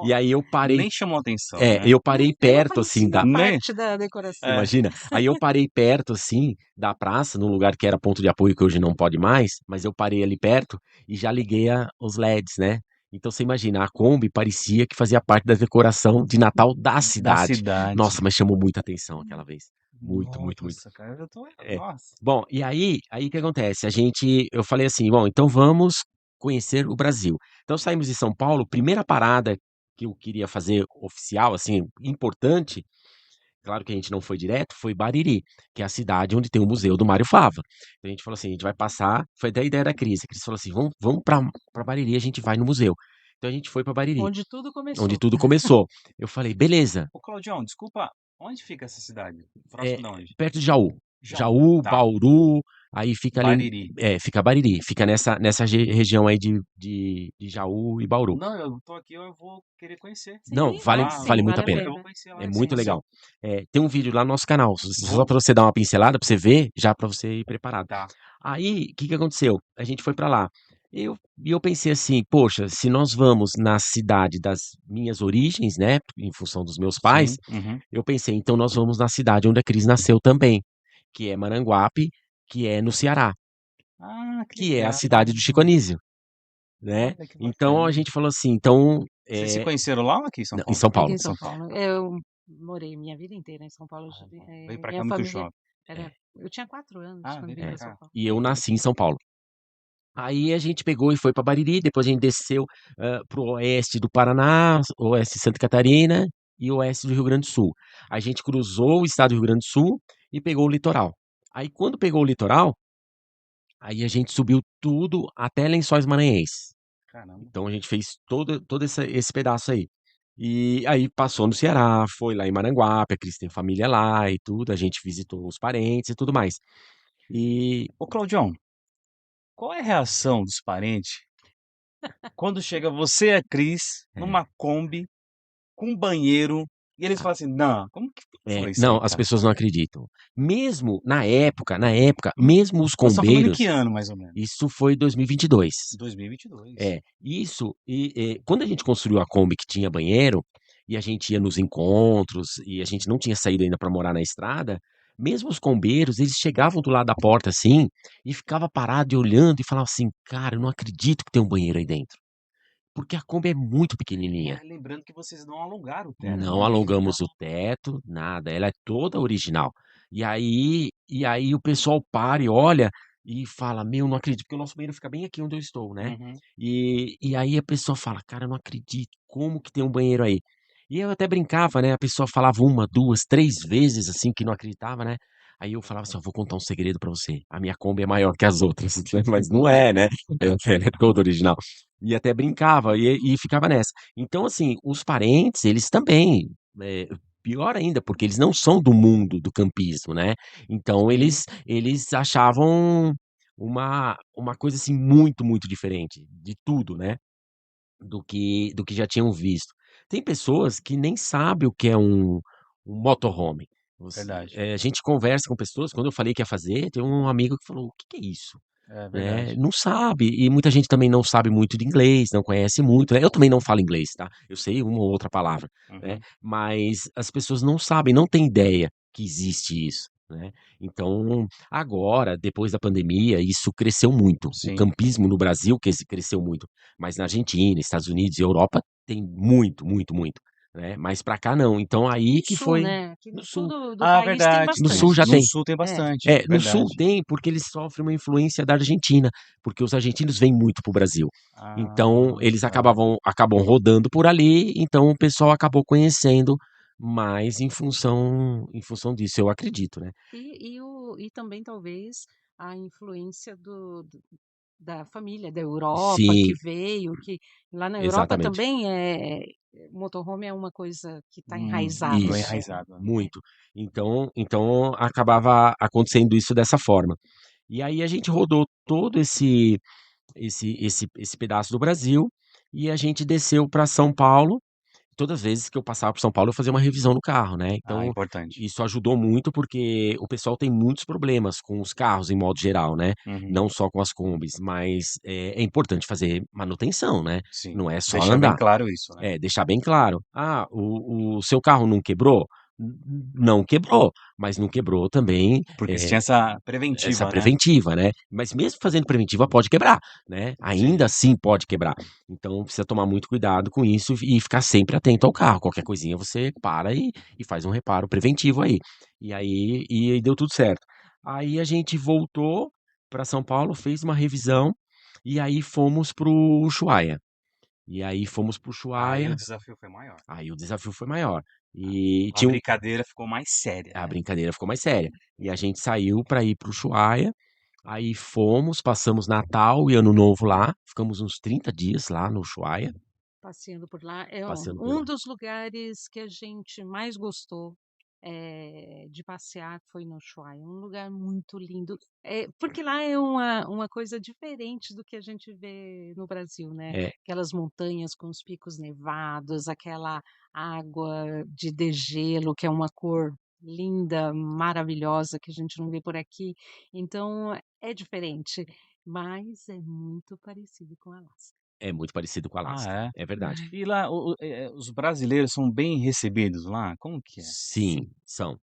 E
Ó,
aí eu parei,
nem chamou atenção, né?
eu parei
Nem
perto assim
aparecia a
da,
Nem.
parte da decoração.
É.
imagina. Aí eu parei perto assim da praça, num lugar que era ponto de apoio que hoje não pode mais, mas eu parei ali perto e já liguei os LEDs, né? Então você imagina, a Kombi parecia que fazia parte da decoração de Natal da
Da
cidade. Nossa,
cidade.
mas chamou muita atenção aquela vez. Muito, muito, muito.
Nossa, cara, eu tô.
É.
Nossa.
Bom, e aí o que acontece? Eu falei assim, bom, então vamos conhecer o Brasil. Então saímos de São Paulo, primeira parada que eu queria fazer oficial, assim, importante, claro que a gente não foi direto, foi Bariri, que é a cidade onde tem o Museu do Mário Fava. Então a gente falou assim, a gente vai passar, foi até a ideia da Cris. A Cris falou assim, vamos para Bariri, a gente vai no museu. Então a gente foi para Bariri,
Onde tudo
onde
começou.
tudo começou. Eu falei, beleza,
Ô, Claudião, desculpa, onde fica essa cidade?
é
Próximo de onde?
perto de Jaú.
Jaú.
Jaú,
Tá.
Bauru, aí fica ali,
Bariri.
fica Bariri, fica nessa região aí de Jaú e Bauru.
Não, eu tô aqui, eu vou querer conhecer.
Não,
Sim,
vale,
vale
Lá,
vale
sim,
muito a
vale a
pena.
eu vou
pena.
conhecer lá,
É
esse
muito
museu.
legal. Tem um vídeo lá no nosso canal, só
Vou.
pra você dar uma pincelada, pra você ver, já pra você ir preparado.
Tá.
Aí, o que que aconteceu? A gente foi pra lá. E eu pensei assim, poxa, se nós vamos na cidade das minhas origens, né, em função dos meus pais,
Sim. Uhum.
eu pensei, então nós vamos na cidade onde a Cris nasceu também, que é Maranguape, que é no Ceará,
Ah, que
que é a
legal.
cidade do Chico Anísio, né?
Olha que
Então a
bacana.
gente falou assim, então,
Vocês se conheceram lá ou aqui em São
não, em
Paulo?
São
Aqui
Paulo.
em São
São Paulo.
Paulo. Eu morei minha vida inteira em São Paulo.
Ah, bom. Veio pra cá
Minha
muito
família
jovem.
era.
É,
Eu tinha 4 anos
Ah,
quando
veio
vim
pra
é.
para São
cá.
Paulo.
E eu nasci em São Paulo. Aí a gente pegou e foi para Bariri, depois a gente desceu pro oeste do Paraná, oeste de Santa Catarina e oeste do Rio Grande do Sul. A gente cruzou o estado do Rio Grande do Sul e pegou o litoral. Aí quando pegou o litoral, aí a gente subiu tudo até Lençóis Maranhenses.
Caramba.
Então a gente fez todo esse pedaço aí. E aí passou no Ceará, foi lá em Maranguape, a Cris tem família lá e tudo, a gente visitou os parentes e tudo mais. E
Ô, Claudião, qual é a reação dos parentes quando chega você e a Cris
é,
numa Kombi com banheiro e eles falam assim: "Não, como que foi isso
não,
aí,
as
cara?"
pessoas não acreditam. Mesmo na época, mesmo os
Nós estamos falando em que
combeiros,
ano, mais ou menos?
isso foi 2022.
2022.
É, isso, quando a gente construiu a Kombi que tinha banheiro, e a gente ia nos encontros, e a gente não tinha saído ainda para morar na estrada, mesmo os combeiros, eles chegavam do lado da porta assim, e ficava parado e olhando e falava assim: "Cara, eu não acredito que tem um banheiro aí dentro", porque a Kombi é muito pequenininha.
Lembrando que vocês não alugaram o teto,
Não
né?
alongamos o teto, nada, ela é toda original. E aí o pessoal para e olha e fala: "Meu, não acredito", porque o nosso banheiro fica bem aqui onde eu estou, né.
Uhum.
E aí a pessoa fala: "Cara, eu não acredito, como que tem um banheiro aí?". E eu até brincava, né, a pessoa falava uma, 2, 3 vezes, assim, que não acreditava, né. Aí eu falava assim: "Ó, vou contar um segredo pra você, a minha Kombi é maior que as outras", mas não é, né, ela é toda original. E até brincava e ficava nessa. Então, assim, os parentes, eles também, pior ainda, porque eles não são do mundo do campismo, né. Então
Sim.
eles achavam uma coisa, assim, muito, muito diferente de tudo, né, do que já tinham visto. Tem pessoas que nem sabem o que é um motorhome.
Verdade.
A gente conversa com pessoas, quando eu falei que ia fazer, tem um amigo que falou: "O que que é isso?",
É
né,
verdade.
não sabe, e muita gente também não sabe muito de inglês, não conhece muito, né, eu também não falo inglês, tá, eu sei uma ou outra palavra, né,
Uhum.
mas as pessoas não sabem, não têm ideia que existe isso, né. Então, agora, depois da pandemia, isso cresceu muito, o
Sim.
campismo no Brasil cresceu muito, mas na Argentina, Estados Unidos e Europa tem muito, muito, muito, né, mas pra cá não, então
No
aí que
sul,
foi
né? Aqui
no
no sul
sul.
do
Ah,
país tem
verdade.
No sul
bastante.
já
No
tem.
sul tem
É.
bastante,
No sul
verdade.
tem, porque eles sofrem uma influência da Argentina, porque os argentinos vêm muito para o Brasil. Então,
Ah,
eles
tá.
acabam rodando por ali, então o pessoal acabou conhecendo mais em função disso, eu acredito, né.
E também talvez a influência da família da Europa que
Sim,
veio, que lá na Europa
exatamente.
também motorhome é uma coisa que está enraizada,
Ficou
Isso,
né?
enraizado, né.
É.
muito. Então acabava acontecendo isso dessa forma. E aí a gente rodou todo esse pedaço do Brasil, e a gente desceu para São Paulo. Todas as vezes que eu passava por São Paulo, eu fazia uma revisão no carro, né,
Ah,
então
importante.
isso ajudou muito, porque o pessoal tem muitos problemas com os carros em modo geral, né,
Uhum.
não só com as Kombis, mas é importante fazer manutenção, né,
Sim.
não é só
Deixar bem
andar.
claro isso, né.
É, deixar bem claro: "Ah, o seu carro não quebrou?". Não quebrou, mas não quebrou também,
Porque se tinha essa
essa
preventiva, né.
preventiva, né. Mas mesmo fazendo preventiva pode quebrar, né, ainda
Sim.
assim pode quebrar. Então precisa tomar muito cuidado com isso e ficar sempre atento ao carro, qualquer coisinha você para e faz um reparo preventivo aí. E aí deu tudo certo. Aí a gente voltou para São Paulo, fez uma revisão, e aí fomos para o Ushuaia. E aí fomos para o
Aí o
Ushuaia,
desafio foi maior.
aí o desafio foi maior. E
A
tinha um
brincadeira ficou mais séria,
a
né.
brincadeira ficou mais séria. E a gente saiu para ir para o Ushuaia. Aí fomos, passamos Natal e Ano Novo lá, ficamos uns 30 dias lá no Ushuaia,
Passeando por lá.
passeando por
Um
lá.
dos lugares que a gente mais gostou, de passear foi no Ushuaia, um lugar muito lindo. Porque lá é uma coisa diferente do que a gente vê no Brasil, né,
É,
aquelas montanhas com os picos nevados, aquela água de degelo, que é uma cor linda, maravilhosa, que a gente não vê por aqui. Então é diferente, mas é muito parecido com Alasca.
é muito parecido com
Ah,
Alasca,
é?
é verdade.
E lá os brasileiros são bem recebidos lá? Como que é?
Sim, são,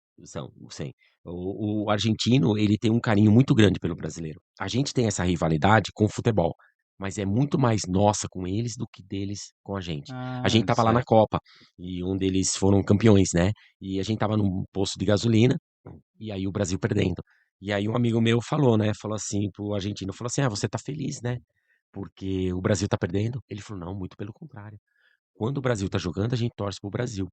sim. O argentino, ele tem um carinho muito grande pelo brasileiro. A gente tem essa rivalidade com o futebol, mas é muito mais nossa com eles do que deles com a gente. A gente
Ah,
estava lá na
certo.
Copa, e onde eles foram campeões, né, e a gente estava num posto de gasolina, e aí o Brasil perdendo. E aí um amigo meu falou, né, falou assim para o argentino, falou assim: "Ah, você tá feliz, né, porque o Brasil tá perdendo?". Ele falou: "Não, muito pelo contrário. Quando o Brasil tá jogando, a gente torce para o Brasil.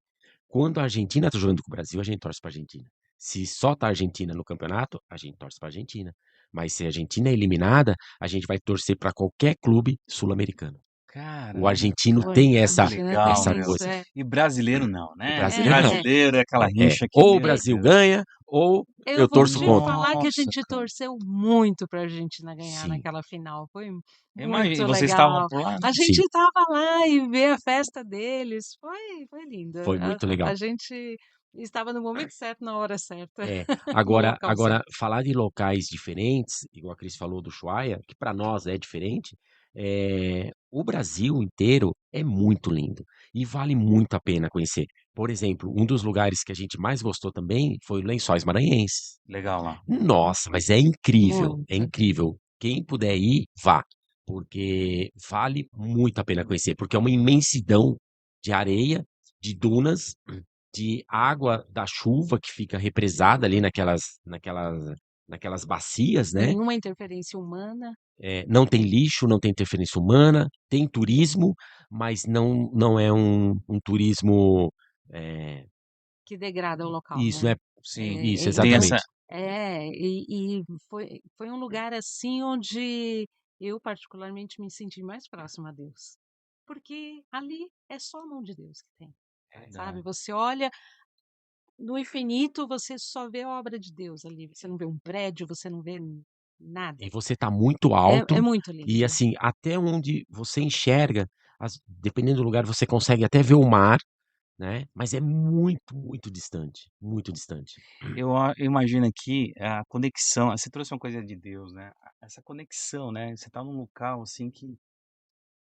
Quando a Argentina tá jogando com o Brasil, a gente torce pra Argentina. Se só tá a Argentina no campeonato, a gente torce pra Argentina. Mas se a Argentina é eliminada, a gente vai torcer pra qualquer clube sul-americano". O
Caramba,
argentino
O
tem
que
argentino
legal,
essa
tem
meu.
isso,
coisa.
E brasileiro não,
O
né?
brasileiro
é,
não.
é.
Brasileiro é aquela
É,
rixa que,
ou o
meu
Brasil
Deus.
ganha, ou
Eu
eu
vou
torço
te
contra.
falar que a
Nossa,
gente
cara.
torceu muito pra Argentina ganhar
Sim,
naquela final. Foi
Imagina,
muito
vocês estavam
legal.
por lá?
A
sim,
gente estava lá e ver a festa deles. Foi lindo.
foi muito legal.
A gente estava no momento certo, na hora certa,
É,
no
agora,
local certo.
falar de locais diferentes, igual a Cris falou do Ushuaia, que para nós é diferente, o Brasil inteiro é muito lindo e vale muito a pena conhecer. Por exemplo, um dos lugares que a gente mais gostou também foi Lençóis Maranhenses.
Legal lá.
Nossa, mas é incrível, é
Muito.
incrível. Quem puder ir, vá, porque vale muito a pena conhecer, porque é uma imensidão de areia, de dunas, de água da chuva que fica represada ali naquelas bacias, né?
Nenhuma interferência humana
Não tem lixo, não tem interferência humana, tem turismo, mas não é um turismo. é,
que degrada o local,
isso,
né?
é
Sim.
isso,
Tem essa.
exatamente.
E foi um lugar assim onde eu particularmente me senti mais próxima a Deus. Porque ali é só a mão de Deus que tem, sabe?
Verdade.
Você olha no infinito, você só vê a obra de Deus ali. Você não vê um prédio, você não vê
E
nada.
você tá muito
É
alto
muito
e,
lindo.
assim, até onde você enxerga, dependendo do lugar, você consegue até ver o mar, né? Mas é muito, muito distante, muito distante.
Eu imagino aqui a conexão. Você trouxe uma coisa de Deus, né? Essa conexão, né? Você tá num local assim que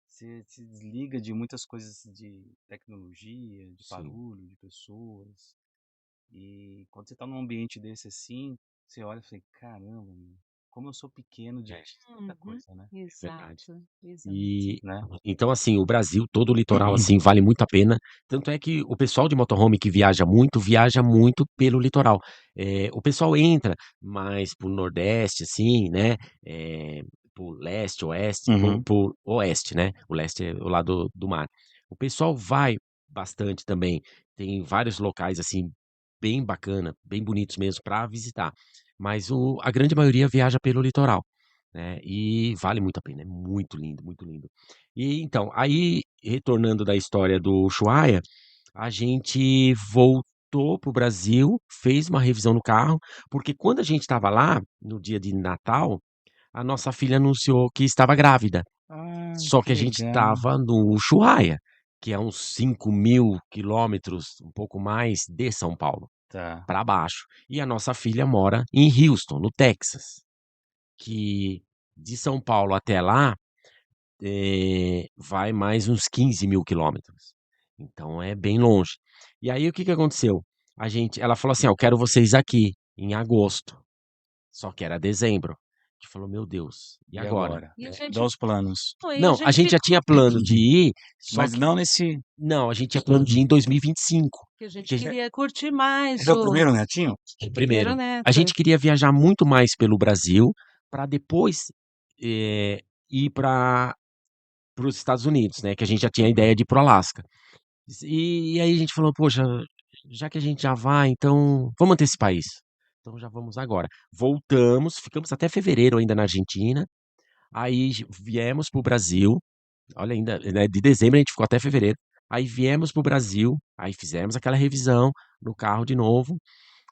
você se desliga de muitas coisas de tecnologia, de
Sim.
barulho, de pessoas. E quando você tá num ambiente desse assim, você olha e fala, caramba, meu, como eu sou pequeno
É,
diante de tanta
Uhum.
coisa, né?
é verdade.
Exato, exato.
E
Né?
então, assim, o Brasil, todo o litoral, assim, vale muito a pena. Tanto é que o pessoal de motorhome que viaja muito pelo litoral. O pessoal entra mais pro Nordeste, assim, né? Por leste, oeste,
Uhum.
por oeste, né? O leste é o lado do mar. O pessoal vai bastante também. Tem vários locais, assim, bem bacana, bem bonitos mesmo para visitar. Mas a grande maioria viaja pelo litoral, né? E vale muito a pena, é muito lindo, muito lindo. E então, aí, retornando da história do Ushuaia, a gente voltou pro Brasil, fez uma revisão no carro, porque quando a gente estava lá, no dia de Natal, a nossa filha anunciou que estava grávida.
Ah,
Só
que
que a gente
legal.
estava no Ushuaia, que é uns 5.000 quilômetros, um pouco mais, de São Paulo,
Tá.
para baixo. E a nossa filha mora em Houston, no Texas, que de São Paulo até lá vai mais uns 15.000 quilômetros. Então é bem longe. E aí o que que aconteceu? Ela falou assim: "Ah, eu quero vocês aqui em agosto." Só que era dezembro. A gente falou: "Meu Deus, e
E
agora?"
agora?
E a
Né?
Dá
gente
os planos.
foi, a
Não, a
gente
gente já
ficou
tinha plano de ir, só
Mas
que
não nesse.
não, a gente tinha plano de ir em 2025,
que a gente
porque
queria curtir mais
Era o
o
primeiro netinho?
primeiro
primeiro, a
neto.
gente queria viajar muito mais pelo Brasil para depois ir para os Estados Unidos, né? Que a gente já tinha a ideia de ir pro Alasca. E aí a gente falou, poxa, já que a gente já vai, então vamos antecipar isso. Então já vamos agora. Voltamos, ficamos até fevereiro ainda na Argentina. Aí viemos pro Brasil. Olha, ainda, né, de dezembro a gente ficou até fevereiro. Aí viemos pro Brasil, aí fizemos aquela revisão no carro de novo.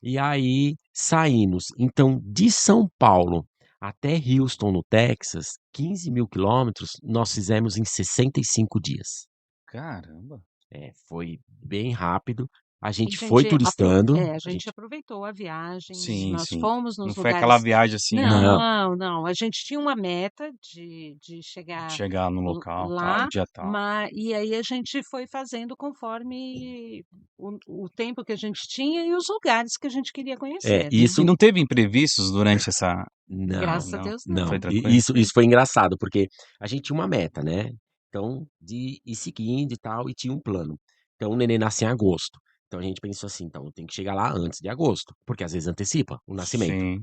E aí saímos. Então, de São Paulo até Houston, no Texas, 15.000 quilômetros, nós fizemos em 65 dias.
Caramba.
Foi bem rápido. A
A
gente foi
gente
turistando.
a
A
gente
gente.
aproveitou a viagem,
Sim,
nós
sim.
fomos
Não
nos
foi aquela
lugares.
viagem assim,
Não,
Não, não, a gente tinha uma meta de
de
chegar
chegar no local, tal,
lá,
dia tal.
e aí a gente foi fazendo conforme o tempo que a gente tinha e os lugares que a gente queria conhecer, né?
E
isso.
não teve imprevistos durante essa.
Não,
Graças a
Não,
Deus,
foi
não.
não.
tranquilo?
Isso foi engraçado, porque a gente tinha uma meta, né? Então, de ir seguindo e tal, e tinha um plano. Então, o neném nasce em agosto. Então, a gente pensou assim: então, tem que chegar lá antes de agosto, porque às vezes antecipa o nascimento.
Sim.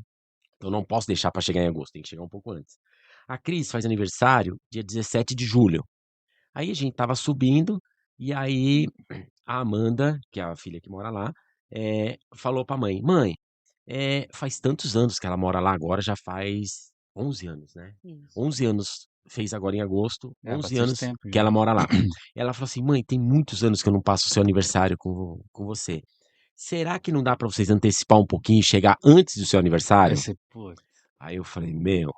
Então, não posso deixar para chegar em agosto, tem que chegar um pouco antes. A Cris faz aniversário dia 17 de julho. Aí a gente tava subindo, e aí a Amanda, que é a filha que mora lá, falou pra mãe: Mãe, faz tantos anos que ela mora lá agora, já faz 11 anos, né?
Isso.
11 anos fez agora em agosto, 11
bastante
anos
tempo
que
já.
ela mora lá. Ela falou assim: mãe, tem muitos anos que eu não passo o seu aniversário com você. Será que não dá pra vocês antecipar um pouquinho e chegar antes do seu
Aí
aniversário?
você, putz,
Aí eu falei: meu,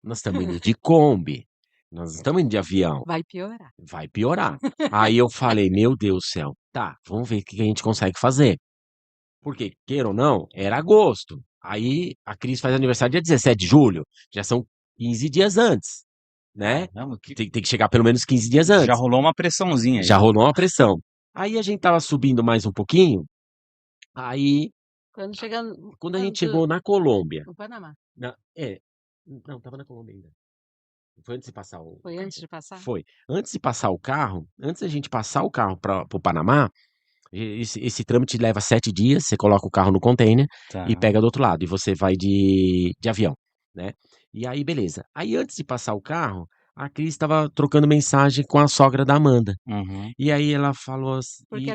nós estamos indo de Kombi, nós não estamos indo de avião,
Vai piorar.
vai piorar. Aí eu falei: meu Deus do céu, tá, vamos ver o que a gente consegue fazer. Porque, queira ou não, era agosto. Aí a Cris faz aniversário dia 17 de julho, já são 15 dias antes, né?
caramba,
Tem que chegar pelo menos 15 dias
já
antes.
rolou uma pressãozinha aí.
Já rolou uma pressão. Aí a gente tava subindo mais um pouquinho, aí
Quando chega
quando a gente chegou na Colômbia,
no Panamá.
não, tava na Colômbia ainda. Foi antes de passar o
Foi antes de passar?
Foi. Antes de passar o carro, antes da gente passar o carro para o Panamá, esse trâmite leva 7 dias, você coloca o carro no container
Tá.
e pega do outro lado, e você vai de avião, né? E aí, beleza. Aí, antes de passar o carro, a Cris estava trocando mensagem com a sogra da Amanda.
Uhum.
E aí ela falou assim.
Porque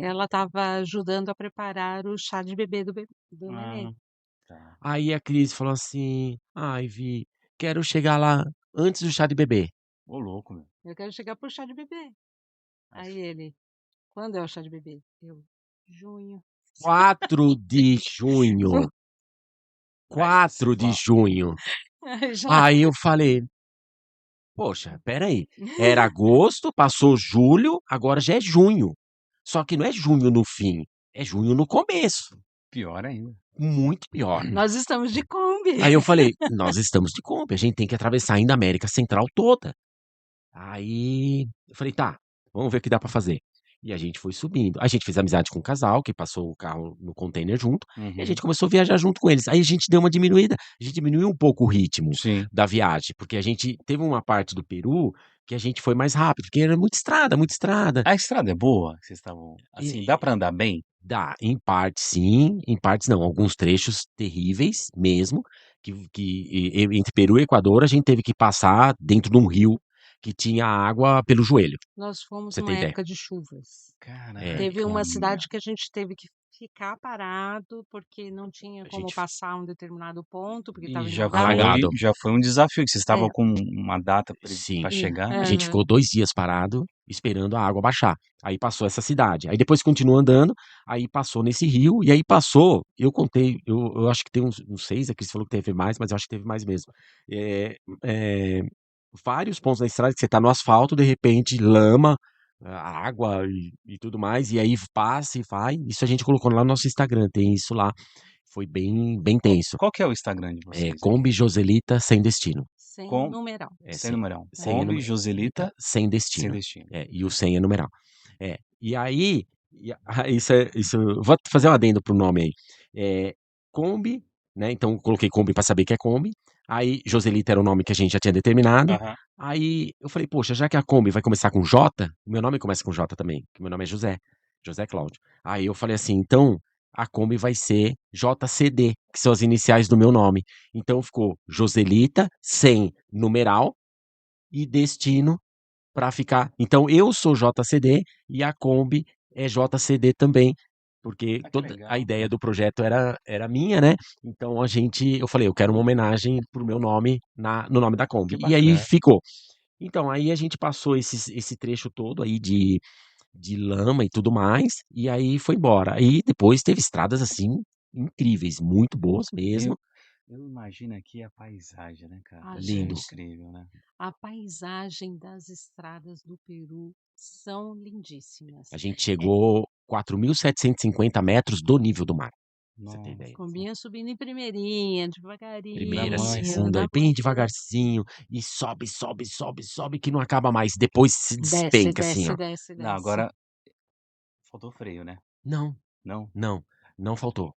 ela estava ajudando a preparar o chá de bebê do neném.
Ah, tá.
Aí a Cris falou assim: ai, Vi, quero chegar lá antes do chá de bebê.
Ô, louco, meu.
Eu quero chegar pro chá de bebê. Aí ele, quando é o chá de bebê? Eu, junho.
4 de junho. 4 de junho.
Aí já.
Aí eu falei, poxa, peraí. Era agosto, passou julho, agora já é junho. Só que não é junho no fim, é junho no começo.
Pior ainda.
Muito pior.
Nós estamos de Kombi.
Aí eu falei, nós estamos de Kombi, a gente tem que atravessar ainda a América Central toda. Aí eu falei, tá, vamos ver o que dá pra fazer. E a gente foi subindo. A gente fez amizade com um casal que passou o carro no container junto. E a gente começou a viajar junto com eles. Aí a gente deu uma diminuída. A gente diminuiu um pouco o ritmo
Sim.
da viagem. Porque a gente teve uma parte do Peru que a gente foi mais rápido. Porque era muita estrada, muita estrada.
A estrada é boa? Vocês estavam. Assim, dá pra andar bem?
Dá, em partes sim, em partes não. Alguns trechos terríveis mesmo. Entre Peru e Equador a gente teve que passar dentro de um rio que tinha água pelo joelho.
Nós fomos
Você
numa
tem ideia?
época de chuvas.
Caraca.
Teve uma
meu.
cidade que a gente teve que ficar parado porque não tinha
A
como
gente-
passar um determinado ponto, porque
E
estava
já
inundado.
alagado.
já foi um desafio, que vocês estavam
É.
com uma data
Sim.
pra chegar.
A gente
Aham.
ficou 2 dias parado, esperando a água baixar. Aí passou essa cidade. Aí depois continuou andando, aí passou nesse rio, e aí passou, eu contei, eu acho que tem uns 6, a Cris falou que teve mais, mas eu acho que teve mais mesmo. É, é, vários pontos da estrada que você tá no asfalto, de repente, lama, água e tudo mais, e aí passa e vai. Isso a gente colocou lá no nosso Instagram, tem isso lá. Foi bem tenso.
Qual que é o Instagram de vocês?
Kombi Joselita Sem Destino.
Sem
Com-
numeral.
Sem numeral.
Sem
Kombi,
numeral.
Joselita,
Sem Destino.
sem destino.
E o 100 é numeral. E aí, isso, vou fazer um adendo pro nome aí. Kombi, né? Então eu coloquei Kombi pra saber que é Kombi. Aí Joselita era o nome que a gente já tinha determinado.
Aham.
Aí eu falei, poxa, já que a Kombi vai começar com J, o meu nome começa com J também, que meu nome é José, José Cláudio. Aí eu falei assim, então a Kombi vai ser JCD, que são as iniciais do meu nome. Então ficou Joselita, sem numeral e destino para ficar. Então eu sou JCD e a Kombi é JCD também, porque
que
toda
legal,
a ideia
cara.
do projeto era minha, né? Então eu falei, eu quero uma homenagem pro meu nome no nome da Kombi.
Que
E aí
bacana.
ficou. Então aí a gente passou esse trecho todo aí de lama e tudo mais, e aí foi embora. Aí depois teve estradas assim incríveis, muito boas mesmo.
Eu imagino aqui a paisagem, né, cara?
Ah,
Isso é
Lindo.
incrível, né?
A paisagem das estradas do Peru são lindíssimas.
A gente chegou 4.750 metros do nível do mar. Pra você ter
Nossa.
ideia.
Combinha subindo em primeirinha, devagarinho.
Primeira,
Na manhã.
segunda,
na
bem
manhã.
devagarzinho. E sobe, sobe, sobe, sobe, que não acaba mais. Depois se
Desce,
despenca assim,
desce,
ó.
desce,
Não,
desce.
agora faltou freio, né?
Não,
Não?
não faltou.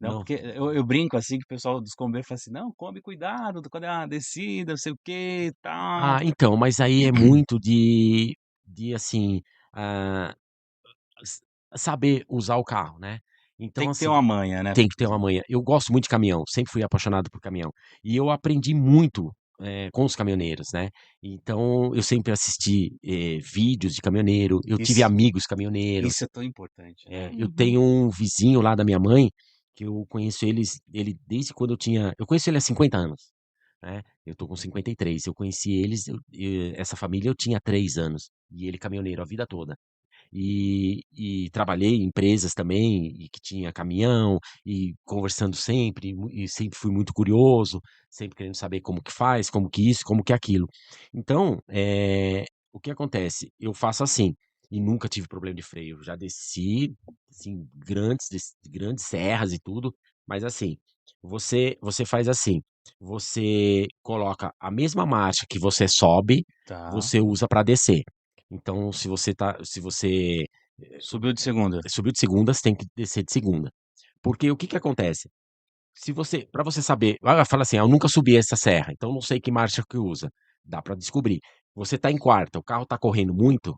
Não,
Não.
porque eu brinco assim que o pessoal dos Kombi fala assim, não, Kombi, cuidado, quando é uma descida, não sei o que e tal.
Ah, então, mas aí é muito de assim, ah, saber usar o carro, né? Então,
Tem que ter
assim,
uma manha, né?
tem que ter uma manha. Eu gosto muito de caminhão, sempre fui apaixonado por caminhão. E eu aprendi muito com os caminhoneiros, né? Então, eu sempre assisti vídeos de caminhoneiro, eu tive
Isso-
amigos caminhoneiros.
Isso é tão importante, né?
Eu tenho um vizinho lá da minha mãe, que eu conheço ele desde quando eu conheço ele há 50 anos. né? Eu tô com 53. Eu conheci eles, essa família eu tinha 3 anos. E ele caminhoneiro a vida toda. E trabalhei em empresas também, e que tinha caminhão, e conversando sempre, e sempre fui muito curioso, sempre querendo saber como que faz, como que isso, como que aquilo. Então, o que acontece? Eu faço assim, e nunca tive problema de freio. Eu já desci, assim, grandes serras e tudo, mas assim, você faz assim, você coloca a mesma marcha que você sobe,
Tá.
você usa para descer. Então, se você
Subiu de segunda.
subiu de segunda, você tem que descer de segunda. Porque o que que acontece? Se você, para você saber, fala assim, eu nunca subi essa serra, então não sei que marcha que usa. Dá para descobrir. Você tá em quarta, o carro tá correndo muito,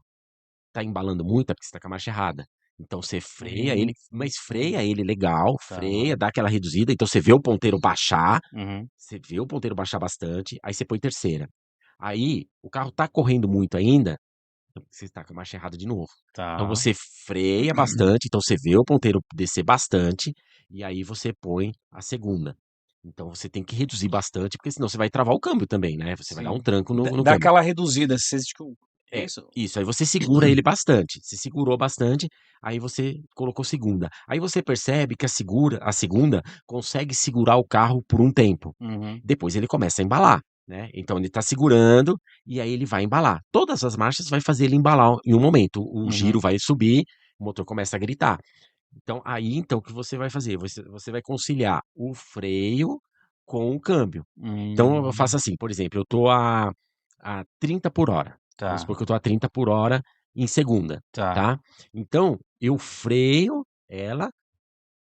tá embalando muito, é porque você tá com a marcha errada. Então você freia
Uhum.
ele, mas freia ele legal,
Tá.
freia, dá aquela reduzida, então você vê o ponteiro baixar,
Uhum.
você vê o ponteiro baixar bastante, aí você põe terceira. Aí, o carro tá correndo muito ainda, você está com a marcha errada de novo. Então
Tá.
você freia bastante, então você vê o ponteiro descer bastante, e aí você põe a segunda. Então você tem que reduzir bastante, porque senão você vai travar o câmbio também, né? Você vai dar um
Sim.
tranco no
Dá
câmbio.
aquela reduzida, você sente que
É,
isso?
isso. Aí você segura ele bastante. Você segurou bastante, aí você colocou segunda. Aí você percebe que a segunda consegue segurar o carro por um tempo.
Uhum.
Depois ele começa a embalar, né? Então ele tá segurando e aí ele vai embalar. Todas as marchas vai fazer ele embalar em um momento. O
Uhum.
giro vai subir, o motor começa a gritar. Então aí então o que você vai fazer? Você vai conciliar o freio com o câmbio. Então eu faço
Hum.
assim, por exemplo, eu tô a 30 por hora. Vamos
Tá.
supor que eu tô a 30 por hora em segunda,
Tá.
tá? Então eu freio ela,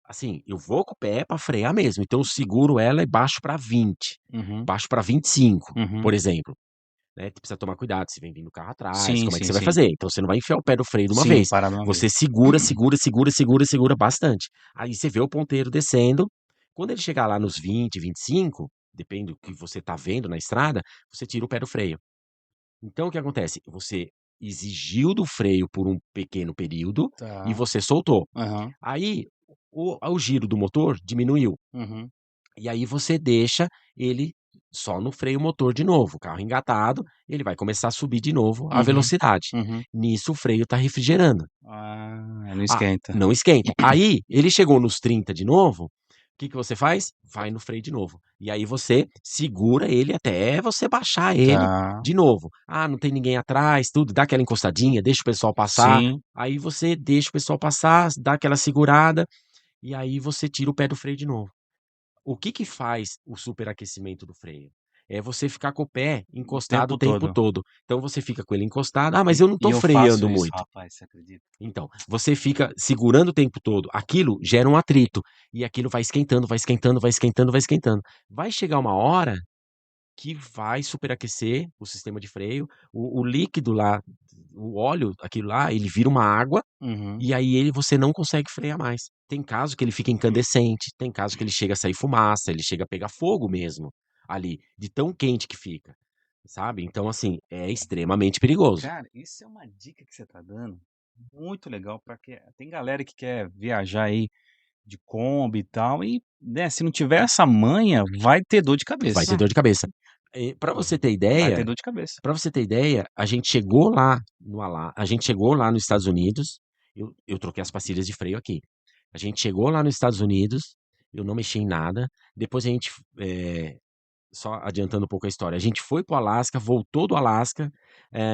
assim, eu vou com o pé para frear mesmo. Então eu seguro ela e baixo para 20,
Uhum.
baixo para 25,
Uhum.
por exemplo, né? Tu precisa tomar cuidado se vem vindo o carro atrás,
Sim,
como é que
sim,
você vai
sim.
fazer? Então você não vai enfiar o pé do freio de uma
Sim,
vez.
parar de uma vez.
Você segura, segura, segura, segura, segura, segura bastante. Aí você vê o ponteiro descendo. Quando ele chegar lá nos 20, 25, depende do que você tá vendo na estrada, você tira o pé do freio. Então o que acontece? Você exigiu do freio por um pequeno período e
Tá.
você soltou.
Aham.
Aí o giro do motor diminuiu.
Uhum.
E aí você deixa ele só no freio motor de novo, o carro engatado, ele vai começar a subir de novo a
Uhum.
velocidade.
Uhum.
Nisso o freio está refrigerando.
Ah, não
Ah,
esquenta.
não esquenta. Aí ele chegou nos 30 de novo, o que que você faz? Vai no freio de novo. E aí você segura ele até você baixar ele
Tá.
de novo. Ah, não tem ninguém atrás, tudo, dá aquela encostadinha, deixa o pessoal passar.
Sim.
Aí você deixa o pessoal passar, dá aquela segurada e aí você tira o pé do freio de novo. O que que faz o superaquecimento do freio? É você ficar com o pé
O
encostado
tempo
o tempo
todo.
todo. Então você fica com ele encostado, "Ah, mas eu não
E
tô
eu faço
freando
isso,
muito".
rapaz, você acredita?
Então, você fica segurando o tempo todo, aquilo gera um atrito, e aquilo vai esquentando, vai esquentando, vai esquentando, vai esquentando. Vai chegar uma hora que vai superaquecer o sistema de freio, o líquido lá, o óleo, aquilo lá, ele vira uma água,
Uhum.
e aí você não consegue frear mais. Tem caso que ele fica incandescente, tem caso que ele chega a sair fumaça, ele chega a pegar fogo mesmo, ali, de tão quente que fica, sabe. Então, assim, é extremamente perigoso.
Cara, isso é uma dica que você tá dando, muito legal para que tem galera que quer viajar aí de Kombi e tal e, né, se não tiver essa manha, vai ter dor de
Vai
cabeça.
ter dor de cabeça. Pra você ter
Vai ter
ideia
dor de cabeça.
Para você ter ideia, a gente chegou lá nos Estados Unidos, eu troquei as pastilhas de freio aqui. A gente chegou lá nos Estados Unidos, eu não mexi em nada, depois a gente, só adiantando um pouco a história, a gente foi para o Alasca, voltou do Alasca,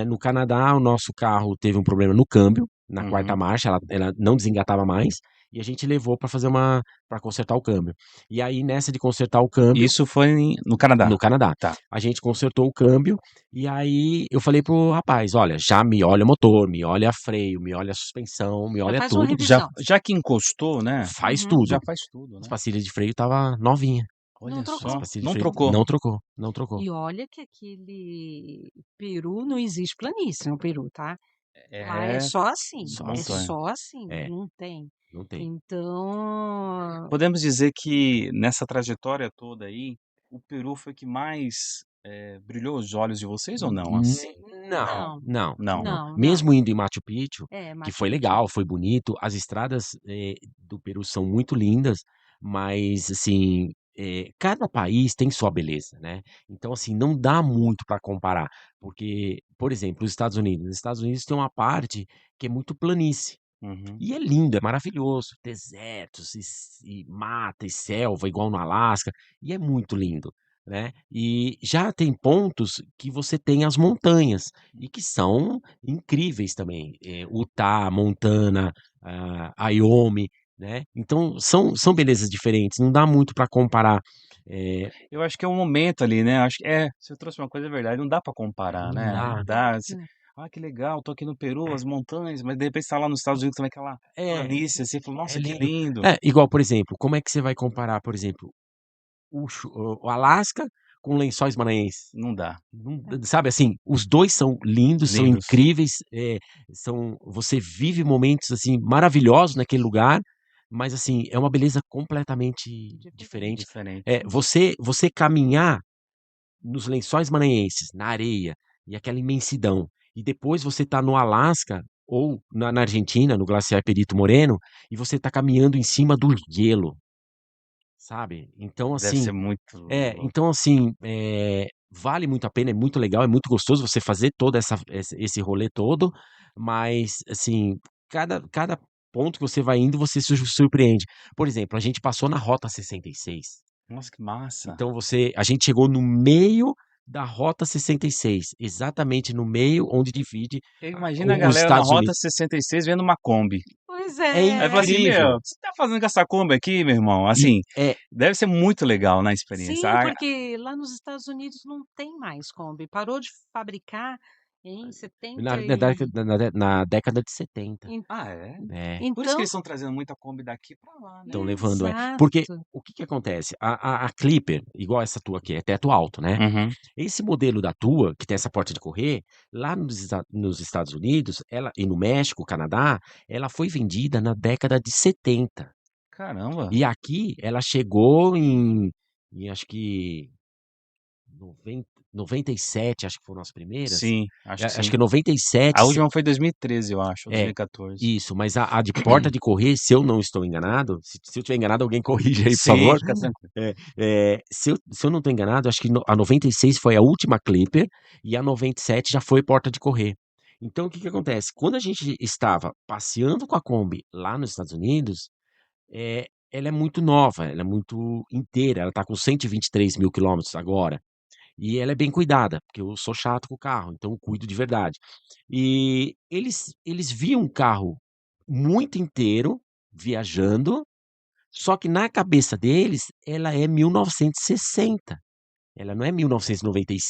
no Canadá o nosso carro teve um problema no câmbio, na quarta
Uhum.
marcha, ela não desengatava mais, e a gente levou para consertar o câmbio. E aí nessa de consertar o câmbio
Isso foi no Canadá?
no Canadá.
Tá.
A gente consertou o câmbio, e aí eu falei para o rapaz: "Olha, já me olha o motor, me olha freio, me olha a suspensão, me
Já
olha
faz uma
tudo,
Já
revisão.
já que encostou, né,
faz
Uhum.
já
tudo".
faz tudo,
As
né.
pastilhas de freio estava novinha,
Não
Olha
as
só,
trocou.
pastilhas de
não
freio
trocou.
não trocou, não trocou.
E olha que aquele Peru não existe planície no Peru, tá? Lá é
É,
só assim,
Só
é
assim.
montanha.
só assim,
É,
não tem.
não tem.
Então,
Podemos dizer que nessa trajetória toda aí, o Peru foi que mais, brilhou os olhos de vocês ou não, assim?
Não,
não,
não,
Não, né?
não, não.
mesmo indo em Machu Picchu,
É,
que
Machu
foi
Picchu.
legal, foi bonito, as estradas, do Peru são muito lindas, mas assim, cada país tem sua beleza, né? Então, assim, não dá muito para comparar, porque, por exemplo, os Estados Unidos tem uma parte que é muito planície.
Uhum.
E é lindo, é maravilhoso, desertos e mata e selva, igual no Alasca, e é muito lindo, né. E já tem pontos que você tem as montanhas, e que são incríveis também, Utah, Montana, Wyoming, né. Então são belezas diferentes, não dá muito para comparar, eh,
Eu acho que é um momento ali, né, acho que você trouxe uma coisa, é verdade, não dá pra comparar,
não
né,
dá.
dá você
Né.
que legal, tô aqui no Peru, as montanhas", mas de repente você tá lá nos Estados Unidos também, aquela
É,
planície, assim, fala:
é
"Nossa, que
lindo.
lindo".
É, igual, por exemplo, como é que você vai comparar, por exemplo, o Alasca com Lençóis Maranhenses?
Não dá.
Não, sabe, assim, os 2 são lindos, são
Lindos,
incríveis, você vive momentos, assim, maravilhosos naquele lugar, mas, assim, é uma beleza completamente diferente.
Diferente.
diferente.
Você caminhar nos Lençóis Maranhenses, na areia, e aquela imensidão, e depois você tá no Alasca ou na Argentina, no glaciar Perito Moreno, e você tá caminhando em cima do gelo, sabe. Então,
Deve
assim,
ser muito
vale muito a pena, é muito legal, é muito gostoso você fazer toda esse rolê todo, mas, assim, cada ponto que você vai indo, você se surpreende. Por exemplo, a gente passou na Rota 66,
nossa, que massa.
então a gente chegou no meio da Rota 66, exatamente no meio onde divide
Eu
a
imagino a
os
galera na
Estados
Rota
Unidos.
66 vendo uma Kombi.
Pois
É
Aí fala
é.
assim: "Meu, o
incrível.
que você tá fazendo com essa Kombi aqui, meu irmão?".
E
Assim, deve ser muito legal na experiência.
Sim, porque lá nos Estados Unidos não tem mais Kombi, parou de fabricar em
na
70
na
e
década na década de 70.
en
É?
É.
Por isso que
então
eles estão trazendo muita Kombi daqui pra lá, né.
Estão levando, é. Porque
exato.
o que que acontece? A Clipper, igual essa tua aqui, é teto alto, né.
Uhum.
Esse modelo da tua, que tem essa porta de correr, lá nos Estados Unidos, ela e no México, Canadá, ela foi vendida na década de 70.
Caramba.
E aqui ela chegou em acho que 97, acho que foram as primeiras.
Sim, acho que
Acho
sim.
que 97.
A última foi 2013, eu acho, ou
É,
2014.
isso, mas a de porta de correr, se eu não estou enganado, se eu estiver enganado, alguém corrige aí, por
Sim,
favor.
fica tranquilo.
Se eu não estou enganado, acho que a 96 foi a última Clipper e a 97 já foi porta de correr. Então o que que acontece? Quando a gente estava passeando com a Kombi lá nos Estados Unidos, ela é muito nova, ela é muito inteira, ela está com 123 mil quilômetros agora. E ela é bem cuidada, porque eu sou chato com o carro, então eu cuido de verdade. E eles viam um carro muito inteiro, viajando, só que na cabeça deles, ela é 1960, ela não é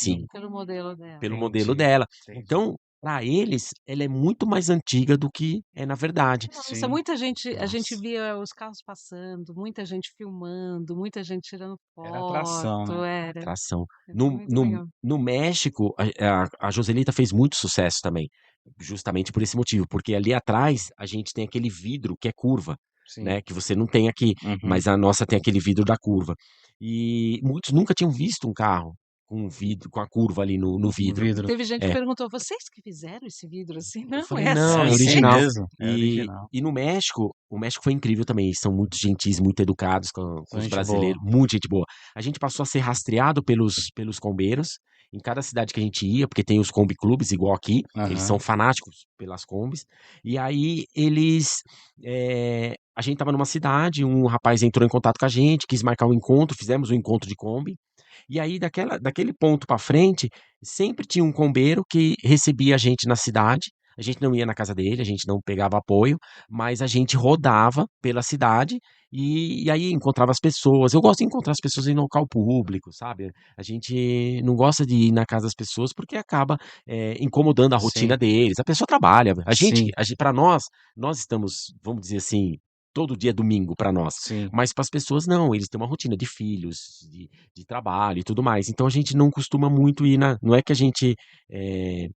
Hum,
1995,
Pelo modelo dela.
pelo modelo
entendi,
dela.
entendi.
Então, para eles, ela é muito mais antiga do que é na verdade.
Nossa,
Sim.
muita gente a gente
Nossa,
via os carros passando, muita gente filmando, muita gente tirando
Era atração, né.
foto,
atração.
era
No
muito
no
legal.
no México, a Joselita fez muito sucesso também, justamente por esse motivo, porque ali atrás a gente tem aquele vidro que é curva,
Sim.
né, que você não tem aqui,
Uhum.
mas a nossa tem aquele vidro da curva. E muitos nunca tinham visto um carro com um vidro com a curva ali no
No
vidro.
vidro.
Teve gente que
É.
perguntou: "Vocês que fizeram esse vidro assim?"
Eu
"Não,
falei:
é
"Não,
É
é
assim
assim
original".
mesmo".
mesmo, é
E
original.
no México, o México foi incrível também, eles são muito gentis, muito educados com
São
os
gente boa.
brasileiros, muito gente boa. A gente passou a ser rastreado pelos combeiros, em cada cidade que a gente ia, porque tem os Kombi Clubes igual aqui, eles são
Aham.
fanáticos pelas Kombis, e aí a gente estava numa cidade, um rapaz entrou em contato com a gente, quis marcar um encontro, fizemos um encontro de Kombi, e aí daquele ponto pra frente, sempre tinha um combeiro que recebia a gente na cidade. A gente não ia na casa dele, a gente não pegava apoio, mas a gente rodava pela cidade e aí encontrava as pessoas. Eu gosto de encontrar as pessoas em local público, sabe? A gente não gosta de ir na casa das pessoas porque acaba, incomodando a rotina
Sim,
deles. A pessoa trabalha,
sim,
para nós estamos, vamos dizer assim, todo dia é domingo para nós,
sim.
mas para as pessoas não, eles têm uma rotina de filhos, de trabalho e tudo mais. Então a gente não costuma muito ir na, não é que a gente, eh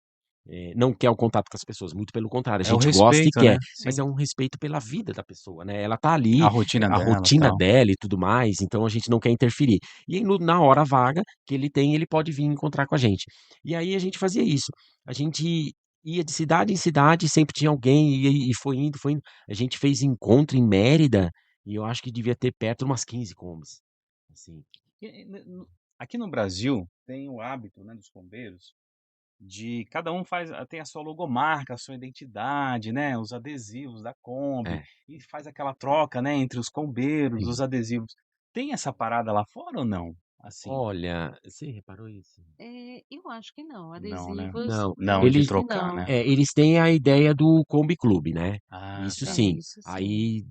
não quer o contato com as pessoas, muito pelo contrário, a
É o
gente gosta e
respeito,
quer,
né.
mas
Sim.
é um respeito pela vida da pessoa, né, ela tá
A
ali,
rotina
a
dela,
rotina
tal.
dela e tudo mais, então a gente não quer interferir. E aí na hora vaga que ele tem, ele pode vir encontrar com a gente. E aí a gente fazia isso, a gente ia de cidade em cidade, sempre tinha alguém, e foi indo, foi indo. A gente fez encontro em Mérida, e eu acho que devia ter perto de umas 15 Kombis. Assim.
Aqui no Brasil tem o hábito, né, dos bombeiros de cada um tem a sua logomarca, a sua identidade, né, os adesivos da Kombi,
É,
e faz aquela troca, né, entre os bombeiros, os
sim.
adesivos. Tem essa parada lá fora ou não? Assim,
Olha, você reparou isso?
Eu acho que não.
não, né?
Adesivos,
Não,
Não,
eu
de
acho
eles
que
trocar,
não.
né?
eles têm a ideia do Combi Clube, né.
Ah,
Isso
tá.
É,
sim.
isso sim.
Aí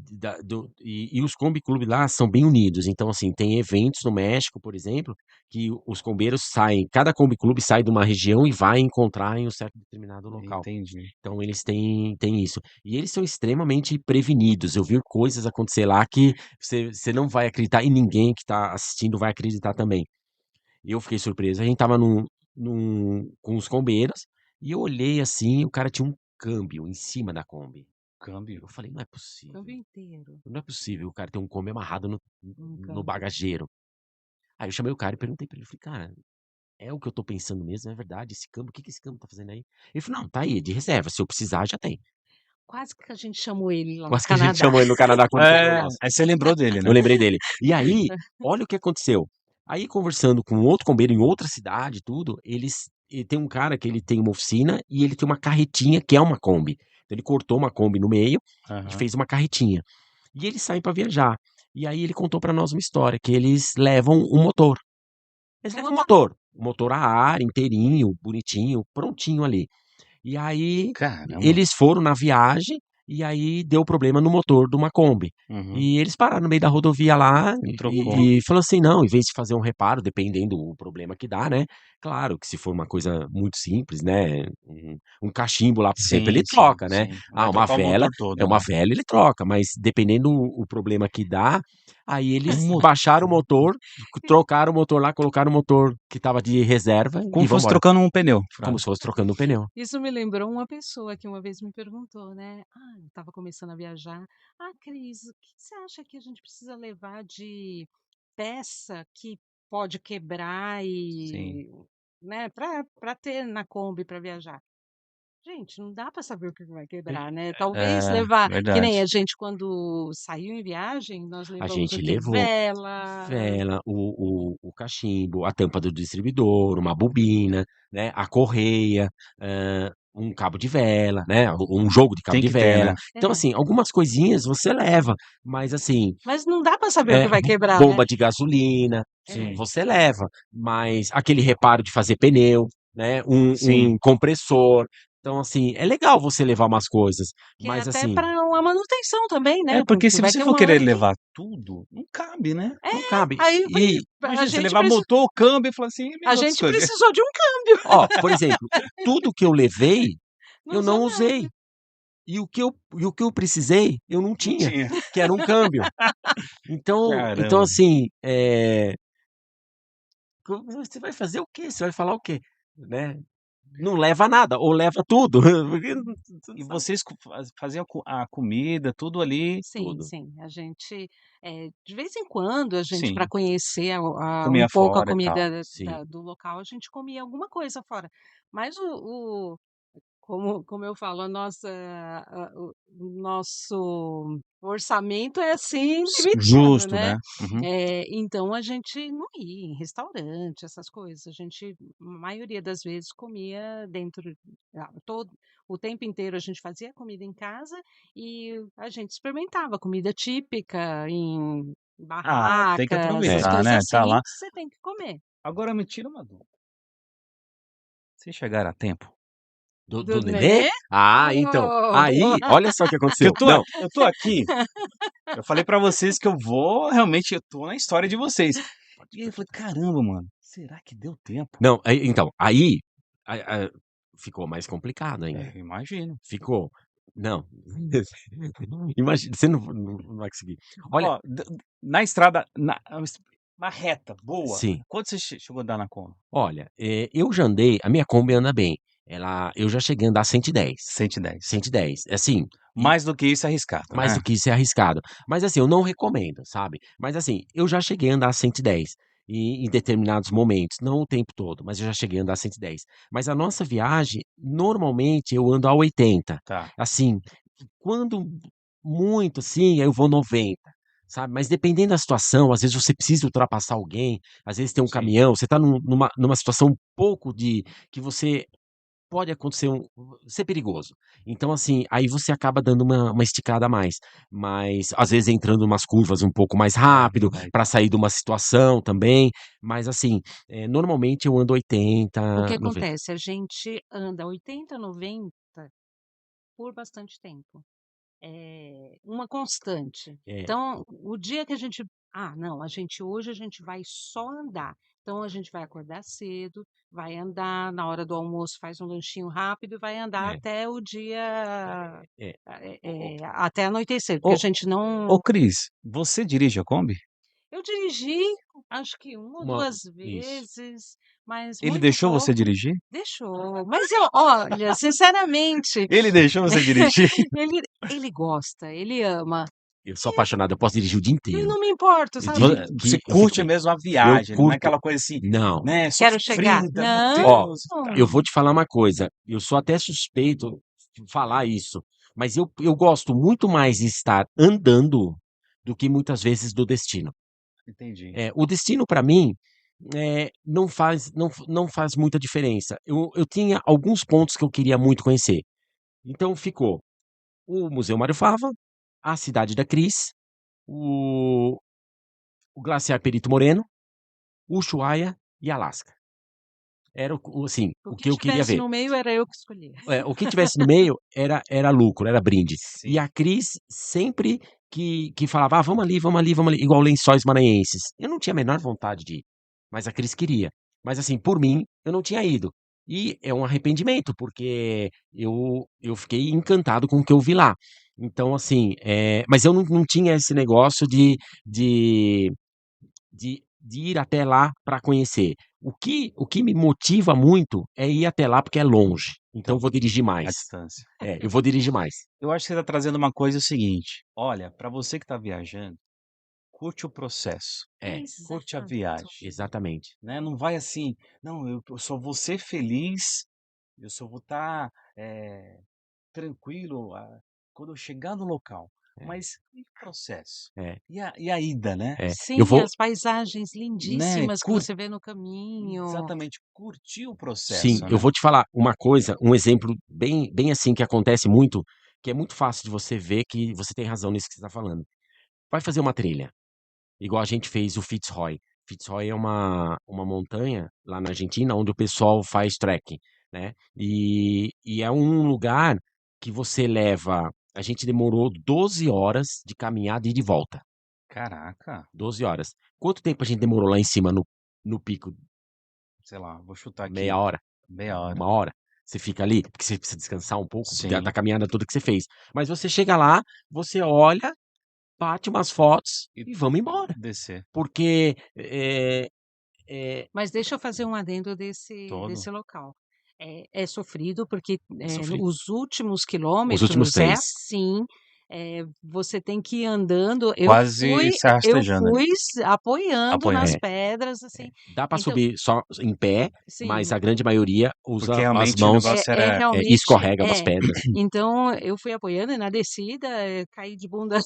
e os Combi Clube lá são bem unidos, então, assim, tem eventos no México, por exemplo, que os combeiros saem cada Combi Clube sai de uma região e vai encontrar em um certo determinado local.
Entendi.
Então eles têm isso. E eles são extremamente prevenidos, eu vi coisas acontecer lá que você não vai acreditar e ninguém que tá assistindo vai acreditar também. E eu fiquei surpreso. A gente estava com os combeiros e eu olhei assim, o cara tinha um câmbio em cima da Kombi.
Câmbio.
Eu falei, não é
Câmbio
possível.
inteiro.
Não é possível o cara ter um Kombi amarrado
Um
no
câmbio.
bagageiro. Aí eu chamei o cara e perguntei pra ele, falei, cara, é o que eu tô pensando mesmo, é verdade? Esse câmbio, o que que esse câmbio tá fazendo aí? Ele falou, não, tá aí, de reserva, se eu precisar, já tem.
Quase que a gente chamou ele lá no
Quase que a gente
Canadá.
chamou ele no Canadá quando foi o
É,
negócio.
aí você lembrou dele,
Eu
né?
lembrei dele. E aí, olha o que aconteceu. Aí, conversando com outro combeiro em outra cidade, tudo, e tem um cara que ele tem uma oficina e ele tem uma carretinha que é uma Kombi. Então, ele cortou uma Kombi no meio e
Aham.
fez uma carretinha. E eles saem para viajar. E aí ele contou para nós uma história que eles levam um motor. Eles levam um motor a ar inteirinho, bonitinho, prontinho ali. E aí
Caramba.
eles foram na viagem e aí deu problema no motor de uma Kombi.
Uhum.
E eles pararam no meio da rodovia lá
E trocou.
e falou assim: não, em vez de fazer um reparo, dependendo do problema que dá, né? Claro que se for uma coisa muito simples, né? Um cachimbo lá por dentro,
Sim,
ele
sim,
troca, né?
sim. Não
Ah,
vai
uma
trocar o
vela,
motor
é
todo,
uma
né?
vela, ele troca, mas dependendo o problema que dá, aí
Um
eles
motor.
baixaram o motor, trocaram o motor lá, colocaram o motor que tava de reserva
Como
e
fosse
vambora.
trocando um pneu,
Como
furado.
se fosse trocando um pneu.
Isso me lembrou uma pessoa que uma vez me perguntou, né? Ah, eu estava começando a viajar. Ah, Cris, o que você acha que a gente precisa levar de peça que pode quebrar
Sim.
né, para ter na Kombi para viajar? Gente, não dá para saber o que vai quebrar, né? Talvez
É,
levar, que nem
verdade.
a gente quando saiu em viagem, nós
A
levamos o
gente
quê?
levou
Vela.
vela, o cachimbo, a tampa do distribuidor, uma bobina, né, a correia, um cabo de vela, né, um jogo de cabo
Tem
de
que ter,
vela.
né?
Então,
É,
assim, algumas coisinhas você leva, mas assim,
mas não dá para saber o que vai quebrar, né?
bomba de gasolina,
É.
você leva, mas aquele reparo de fazer pneu, né,
Sim.
um compressor. Então, assim, é legal você levar umas coisas,
Que é
mas
até
assim,
para uma manutenção também,
É,
né?
porque
Porque
se
vai
você
ter
for
uma
querer
hora que
levar tudo, não cabe, né?
é,
não cabe.
aí
E
a
Imagina, você
gente
levar
preci
motor, câmbio e falar assim: "E
a
minhas outras
gente
coisas?"
precisou de um câmbio,
ó, por exemplo, tudo que eu levei,
não
eu
usou
não
nada.
usei. E o que eu precisei, eu não
Não
tinha,
tinha.
que era um câmbio. Então
Caramba.
assim, você vai fazer o quê? Você vai falar o quê? Né? Não leva nada, ou leva tudo, porque você não
E
sabe
vocês faziam a comida, tudo ali,
Sim,
tudo.
sim, a gente, de vez em quando, a gente para
sim,
conhecer um
comia
pouco a
fora e tal.
comida
Sim.
do local, a gente comia alguma coisa fora. Mas como eu falo, o nosso orçamento é, assim, limitado,
Justo,
né.
né? Uhum.
Então a gente não ia em restaurante, essas coisas, a gente, maioria das vezes, comia dentro todo o tempo inteiro a gente fazia comida em casa e a gente experimentava comida típica em
Ah, tem que
barracas, essas
É.
aproveitar,
coisas
né, tá
assim
lá.
que você tem que comer.
Agora me tira uma dúvida, vocês chegaram a tempo?
Do
Do
nenê?
nenê?
Ah, então,
Oh!
aí, olha só o que
Que
aconteceu. Não,
eu tô aqui, eu falei pra vocês que eu vou realmente eu tô na história de vocês. E aí eu falei: "Caramba, mano, será que deu tempo?"
não, aí, a ficou mais complicado ainda.
É, imagino.
Ficou. Não. Imagina, você não vai conseguir. Olha,
Ó, na estrada, na reta, boa,
sim.
quanto você chegou a dar na conta?
Olha, eu já andei a minha Kombi anda bem, eu já cheguei a andar 110,
110.
110, assim, e
Mais do que isso é arriscado,
mais
né?
do que isso é arriscado. Mas assim, eu não recomendo, sabe. Mas assim, eu já cheguei a andar 110 em determinados momentos, não o tempo todo, mas eu já cheguei a andar 110. Mas a nossa viagem, normalmente eu ando a 80.
Tá.
Assim, quando muito, assim, aí eu vou 90, sabe? Mas dependendo da situação, às vezes você precisa ultrapassar alguém, às vezes tem um
Sim.
caminhão, você tá numa situação um pouco de que você pode acontecer ser perigoso. Então, assim, aí você acaba dando uma esticada a mais. Mas, às vezes, entrando umas curvas um pouco mais rápido,
Vai.
para sair de uma situação também. Mas, assim, normalmente eu ando
O
80,
que
90.
acontece? A gente anda 80, 90 por bastante tempo. É uma constante.
É,
Então, o dia que a gente não, hoje a gente vai só andar. Então a gente vai acordar cedo, vai andar, na hora do almoço faz um lanchinho rápido e vai andar
é,
até o dia,
é. Ô,
até anoitecer, porque a
Ô,
gente
ô
não.
Cris, você dirige a Kombi?
Eu dirigi, acho que uma ou
uma
2
isso.
vezes, mas
Ele
muito
deixou você
pouco.
dirigir?
Deixou, mas eu olha, sinceramente,
Ele deixou você dirigir?
ele ele gosta, ele ama.
Eu sou apaixonado, eu posso dirigir o dia
Eu
inteiro.
não me importo,
Eu
Vo
sabe?
dirijo
Você
que eu fico
curte
bem.
mesmo a
Eu
viagem, não é
curto
aquela coisa assim,
não.
né,
Quero chegar.
sofrida, meu
Ó,
Deus e
Não.
eu
tal.
vou te falar uma coisa, eu sou até suspeito de falar isso, mas eu gosto muito mais de estar andando do que muitas vezes do destino.
Entendi.
O destino para mim, não faz muita diferença. Eu tinha alguns pontos que eu queria muito conhecer. Então ficou o Museu Mário Fava, a Cidade da Cris, o o Glaciar Perito Moreno, Ushuaia e Alasca. Era assim,
O
o
que
que eu queria
tivesse
ver.
no meio era eu que escolhia.
O que tivesse no meio era lucro, era brinde. E
Sim.
a Cris sempre que falava: vamos ali, vamos ali, vamos ali", igual Lençóis Maranhenses. Eu não tinha a menor vontade de ir, mas a Cris queria. Mas assim, por mim, eu não tinha ido. E é um arrependimento, porque eu fiquei encantado com o que eu vi lá. Então assim, mas eu não tinha esse negócio de de ir até lá para conhecer. O que me motiva muito é ir até lá, porque é longe, então eu vou dirigir
A
mais.
distância.
Eu vou dirigir mais.
Eu acho que você tá trazendo uma coisa, é o seguinte, olha, pra você que tá viajando, curte o processo, curte a
Exato.
viagem,
Exatamente.
né, não vai assim: "Não, eu só vou ser feliz, eu só vou estar, tranquilo, quando eu chegar no local",
É,
mas e o processo?
é,
E a ida, né?
eu
Sim,
vou
as paisagens
Né,
lindíssimas que você vê no caminho.
exatamente, curtir o
sim,
processo,
eu
né?
vou te falar uma coisa, um exemplo bem assim que acontece muito, que é muito fácil de você ver que você tem razão nisso que você está falando. Vai fazer uma trilha, igual a gente fez o Fitzroy. Fitzroy é uma montanha lá na Argentina onde o pessoal faz trekking, né? E é um lugar que você leva. A gente demorou 12 horas de caminhada e de volta.
Caraca,
12 horas. Quanto tempo a gente demorou lá em cima no pico?
sei lá, vou chutar
Meia
aqui,
hora?
meia hora.
Uma hora? Você fica ali, porque você precisa descansar um pouco da
Sim,
caminhada toda que você fez. Mas você chega lá, você olha, bate umas fotos
e
e vamos embora.
descer
Porque
Mas deixa eu fazer um adendo desse
todo,
local. É sofrido, porque,
é sofrido.
os últimos
os últimos
quilômetros é
3.
assim, você tem que ir andando.
Quase se
Eu
rastejando ali,
fui apoiando nas
apoiando.
É,
pedras, assim.
dá para
Então
subir só em pé, mas
sim,
a grande maioria
Porque
usa as
realmente o
mãos,
negócio
e
realmente
escorrega umas pedras.
Então eu fui apoiando e na descida, caí de bunda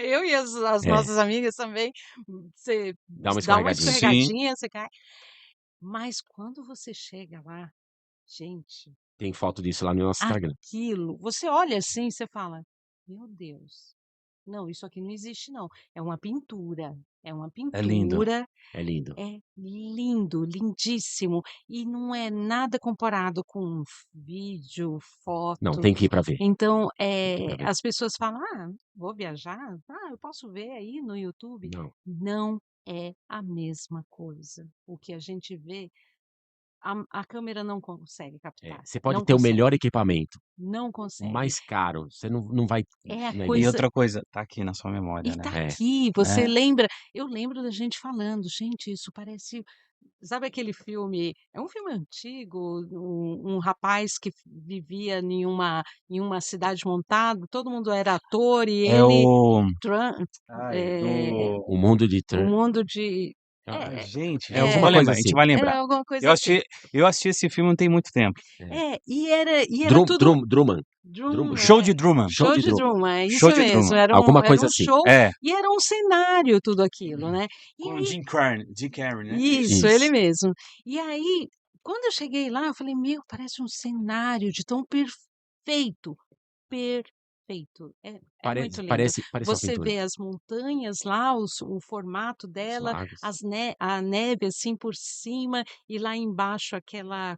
eu e as
É,
nossas amigas também, você
dá uma
dá uma
escorregadinha.
sim,
escorregadinha, você cai. Mas quando você chega lá, gente,
Tem foto disso lá no nosso Instagram.
aquilo, você olha assim, você fala: "Meu Deus, não, isso aqui não existe não, é uma
é lindo.
pintura,
É lindo.
é lindo, lindíssimo, e não é nada comparado com vídeo,
Não,
foto".
tem que ir pra ver.
Então,
Tem que ir pra ver.
as pessoas falam: vou viajar? Eu posso ver aí no YouTube".
Não.
Não é a mesma coisa. O que a gente vê, a câmera não consegue captar,
Você pode
não
ter o
consegue,
melhor equipamento,
não
o
consegue.
mais caro, você não vai
É a
não é
E
igual.
coisa
outra coisa, tá aqui na sua
e
memória, né,
tá
É,
aqui, você
né.
lembra, eu lembro da gente falando: "Gente, isso parece". Sabe aquele filme, é um filme antigo, um rapaz que vivia em uma cidade montada, todo mundo era ator e
É
ele
o
tran
ai,
eh,
do
o mundo de
o
Tran
mundo de
Ah,
É,
gente,
É
a gente
alguma
vai
coisa
lembrar, a gente
assim.
vai
era
lembrar.
alguma
Eu
coisa assim.
assisti, eu assisti esse filme não tem muito tempo.
É.
E era tudo
Drummond.
O
Truman,
Show de Truman.
Show
show
de
de
Truman.
Truman, é
Show
isso
de
mesmo,
Truman.
Alguma
era
coisa
um
assim.
show
É,
e era um cenário tudo aquilo, né. E
com o
aí
Jim Carrey, né?
isso, ele
Isso.
mesmo. E aí, quando eu cheguei lá, eu falei: "Meu, parece um cenário de tão perfeito, perfeito". É muito lindo.
Parece uma
Você
pintura.
vê as montanhas lá, o formato
Os
dela,
lagos.
a neve, assim, por cima, e lá embaixo aquela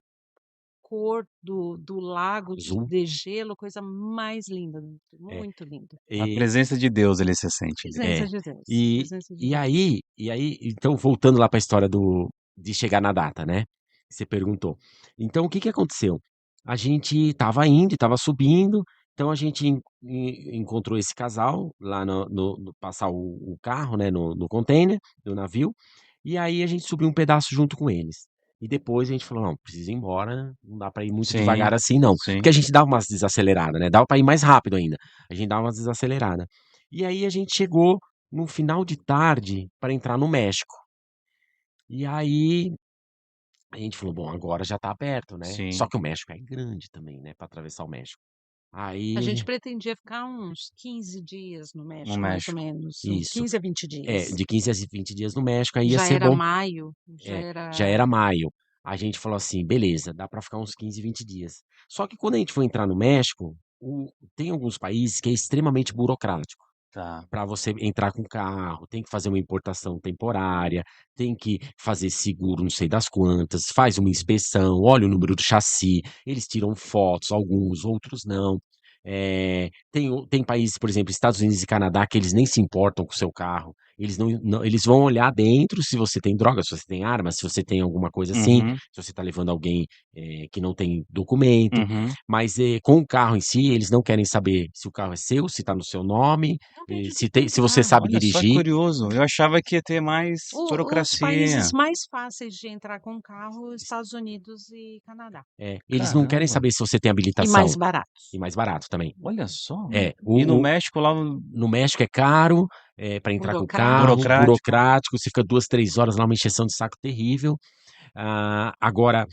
cor do lago de
Azul.
degelo, coisa mais linda,
É.
muito lindo.
A
E,
presença de Deus ele se sente ali.
é.
Presença de Deus,
E,
presença de
e
Deus.
aí, e aí, então, voltando lá para a história de chegar na data, né? Que você perguntou. Então, o que que aconteceu? A gente estava indo, estava subindo, então a gente encontrou esse casal lá passar o carro, né, no container, no navio, e aí a gente subiu um pedaço junto com eles. E depois a gente falou, não, precisa ir embora, não dá para ir muito
Sim,
devagar assim, não.
sim.
Porque a gente dava umas desaceleradas, né? Dava para ir mais rápido ainda. A gente dava umas desaceleradas. E aí a gente chegou no final de tarde para entrar no México. E aí a gente falou, bom, agora já tá aberto, né? Só
Sim,
que o México é grande também, né, para atravessar o México.
A gente
Aí,
pretendia ficar uns 15 dias no
no
México, mais ou
México.
menos, uns
isso.
15 a 20 dias.
De 15 a 20 dias no México, aí ia
Já
ser
era
bom.
maio, já
Já
era
era maio. A gente falou assim, beleza, dá para ficar uns 15, 20 dias. Só que quando a gente foi entrar no México, tem alguns países que é extremamente burocrático.
Tá.
Para você entrar com carro, tem que fazer uma importação temporária, tem que fazer seguro não sei das quantas, faz uma inspeção, olha o número do chassi, eles tiram fotos, alguns, outros não. Tem países, por exemplo, Estados Unidos e Canadá, que eles nem se importam com o seu carro. Eles eles vão olhar dentro se você tem droga, se você tem arma, se você tem alguma coisa assim,
Uhum,
se você está levando alguém que não tem documento.
uhum.
Mas com o carro em si, eles não querem saber se o carro é seu, se está no seu nome,
não tem que
se você
perguntar.
sabe
Olha só que
dirigir.
curioso. Eu achava que ia ter mais
Os
burocracia.
países mais fáceis de entrar com carro, Estados Unidos e Canadá.
Eles não querem
Caramba.
saber se você tem
E
habilitação.
mais baratos.
E mais barato também.
Olha só.
É,
E no México lá
no México é caro, para entrar com carro,
Burocrático.
burocrático.
burocrático, você fica 2, 3 horas lá, uma encheção de saco terrível. Agora,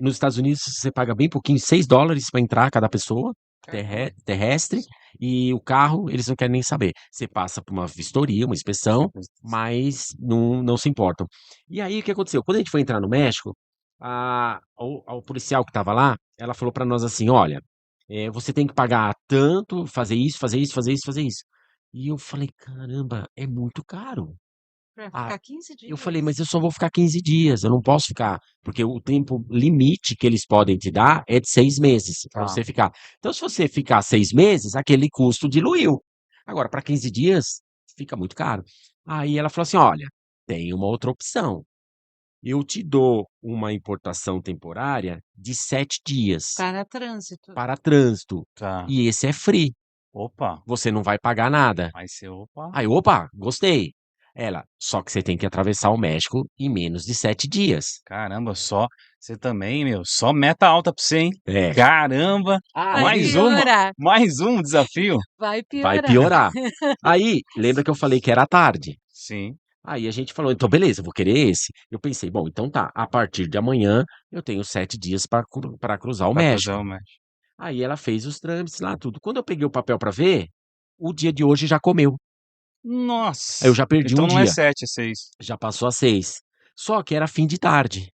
nos Estados Unidos você paga bem pouquinho, $6 para entrar cada pessoa,
Caramba.
terrestre, e o carro eles não querem nem saber. Você passa por uma vistoria, uma inspeção, mas não se importam. E aí o que aconteceu? Quando a gente foi entrar no México, o policial que estava lá, ela falou para nós assim: olha, você tem que pagar tanto, fazer isso, fazer isso, fazer isso, fazer isso. E eu falei: caramba, é muito caro.
Para
Ah,
ficar 15
eu falei, mas
dias.
eu só vou ficar 15 dias, eu não posso ficar, porque o tempo limite que eles podem te dar é de 6 meses para
Tá.
você ficar. Então, se você ficar 6 meses, aquele custo diluiu. Agora, para 15 dias, fica muito caro. Aí ela falou assim: olha, tem uma outra opção. Eu te dou uma importação temporária de 7 dias
Para trânsito.
para trânsito.
Tá.
E esse é free.
Opa.
Você não vai pagar nada.
Vai ser opa.
Aí, opa, gostei. Ela, só que você tem que atravessar o México em menos de 7 dias.
Caramba, só. Você também, meu. Só meta alta pra você, hein?
É,
Caramba.
Vai
aí
piorar,
Mais um desafio.
vai
vai
piorar.
piorar. Aí, lembra que eu falei que era tarde?
Sim.
Aí a gente falou, então beleza, eu vou querer esse. Eu pensei, bom, então tá, a partir de amanhã eu tenho 7 dias para cruzar o
Pra cruzar
México.
o México.
Aí ela fez os trâmites lá, tudo. Quando eu peguei o papel para ver, o dia de hoje já comeu. Aí eu
Nossa.
já perdi um
Então não é
dia,
7, é 6.
já passou a 6. Só que era fim de tarde.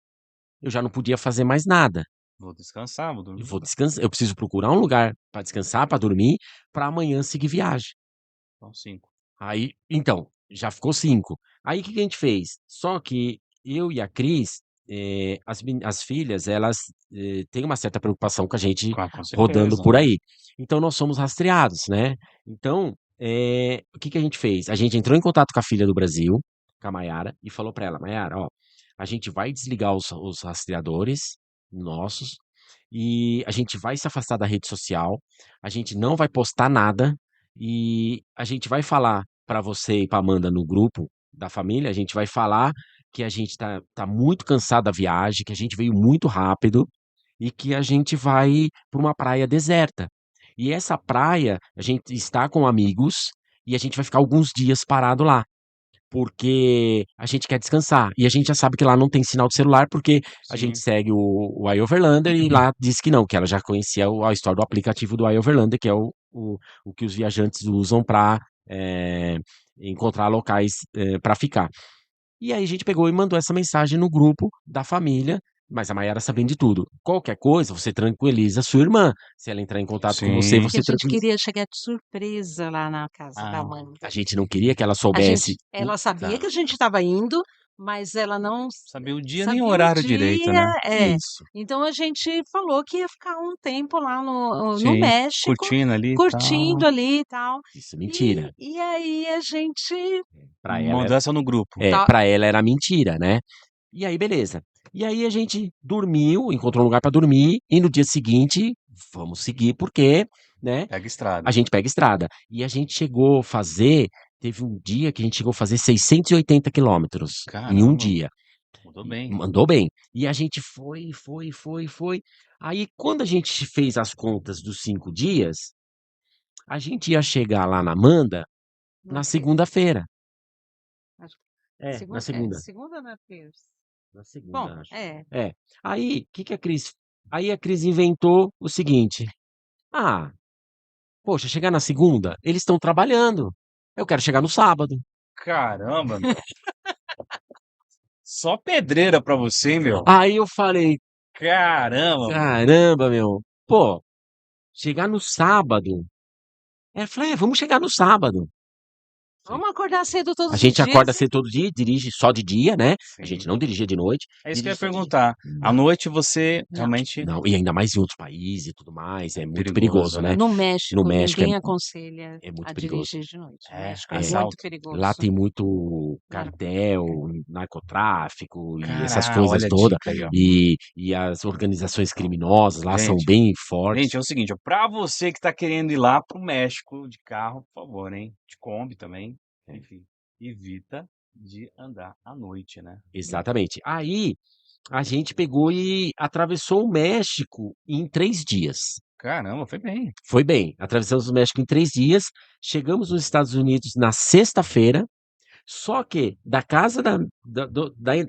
Eu já não podia fazer mais nada.
Vou descansar, vou
Eu
dormir.
vou descansar, eu preciso procurar um lugar para descansar, para dormir, para amanhã seguir viagem.
Então 5.
Aí, então, já ficou 5. Aí o que que a gente fez? Só que eu e a Cris, as filhas, elas têm uma certa preocupação com a gente
Com
rodando
certeza.
por aí. Então nós somos rastreados, né? Então, o que que a gente fez? A gente entrou em contato com a filha do Brasil, com a Maiara, e falou para ela, Maiara, ó, a gente vai desligar os rastreadores nossos e a gente vai se afastar da rede social, a gente não vai postar nada e a gente vai falar para você e para Amanda no grupo da família, a gente vai falar que a gente tá muito cansado da viagem, que a gente veio muito rápido e que a gente vai para uma praia deserta. E essa praia, a gente está com amigos e a gente vai ficar alguns dias parado lá. porque a gente quer descansar. E a gente já sabe que lá não tem sinal de celular, porque a gente
Sim.
segue o iOverlander e lá diz que não, que ela já conhecia a história do aplicativo do iOverlander, que é o que os viajantes usam para encontrar locais para ficar. E aí a gente pegou e mandou essa mensagem no grupo da família, mas a Maiara sabendo de tudo. Qualquer coisa, você tranquiliza a sua irmã. Se ela entrar em contato com você,
Sim.
Porque
você
a gente
tranquiliza.
queria chegar de surpresa lá na casa da
Ah,
mãe.
A gente não queria que ela
A
soubesse.
gente, ela sabia
Tá.
que a gente estava indo, mas ela não
Sabia o dia nem
sabia
o
o
horário direito,
dia.
né?
Isso.
Então a gente falou que ia ficar um tempo lá no
Sim.
México,
Curtindo ali e
curtindo
tal.
ali e tal.
Isso, mentira.
E aí a gente
Pra ela,
Mandou essa no grupo.
é,
tá,
pra ela era mentira, né? E aí, beleza. E aí a gente dormiu, encontrou um lugar pra dormir, e no dia seguinte, vamos seguir, porque, né,
Pega
a
estrada.
gente pega estrada. E a gente chegou a fazer, teve um dia que a gente chegou a fazer 680 quilômetros em um
Caramba.
dia.
Mandou bem.
Mandou bem. E a gente foi. Aí, quando a gente fez as contas dos 5 dias, a gente ia chegar lá na Amanda
na
na
terça.
segunda-feira.
Acho que
É, na
segunda,
segunda.
segunda ou na terça?
Na
Bom,
segunda, acho.
é.
É. Aí, o que a Cris... Aí a Cris inventou o seguinte. Ah, poxa, chegar na segunda, eles estão trabalhando. Eu quero chegar no sábado.
Caramba, meu. Só pedreira pra você, hein, meu.
Aí eu falei,
Caramba, meu.
caramba, meu. Pô, chegar no sábado. Ela falou, vamos chegar no sábado.
Vamos acordar cedo todos
A
os
gente
dias.
acorda cedo todo dia, dirige só de dia, né? A
Sim.
gente não dirigia de noite.
É isso que eu ia
dirige só de dia.
perguntar. À
Não,
noite você
Não.
realmente
não, e ainda mais em outros países e tudo mais, é muito
perigoso,
perigoso,
né?
né?
No México,
No México
ninguém aconselha
é muito
a
perigoso.
dirigir de noite. O
É,
México é
assalto.
muito perigoso.
Lá tem muito
Nar-
cartel, narcotráfico e essas
Caralho,
coisas
olha a
todas.
dica aí, ó.
E as organizações criminosas lá são
Gente,
bem fortes.
Gente, é o seguinte, ó, pra você que tá querendo ir lá pro México de carro, por favor, hein? De Kombi também, enfim, evita de andar à noite, né?
Exatamente. Aí a gente pegou e atravessou o México em 3 dias.
Caramba, foi bem.
Foi bem, atravessamos o México em 3 dias, chegamos nos Estados Unidos na sexta-feira, só que da casa da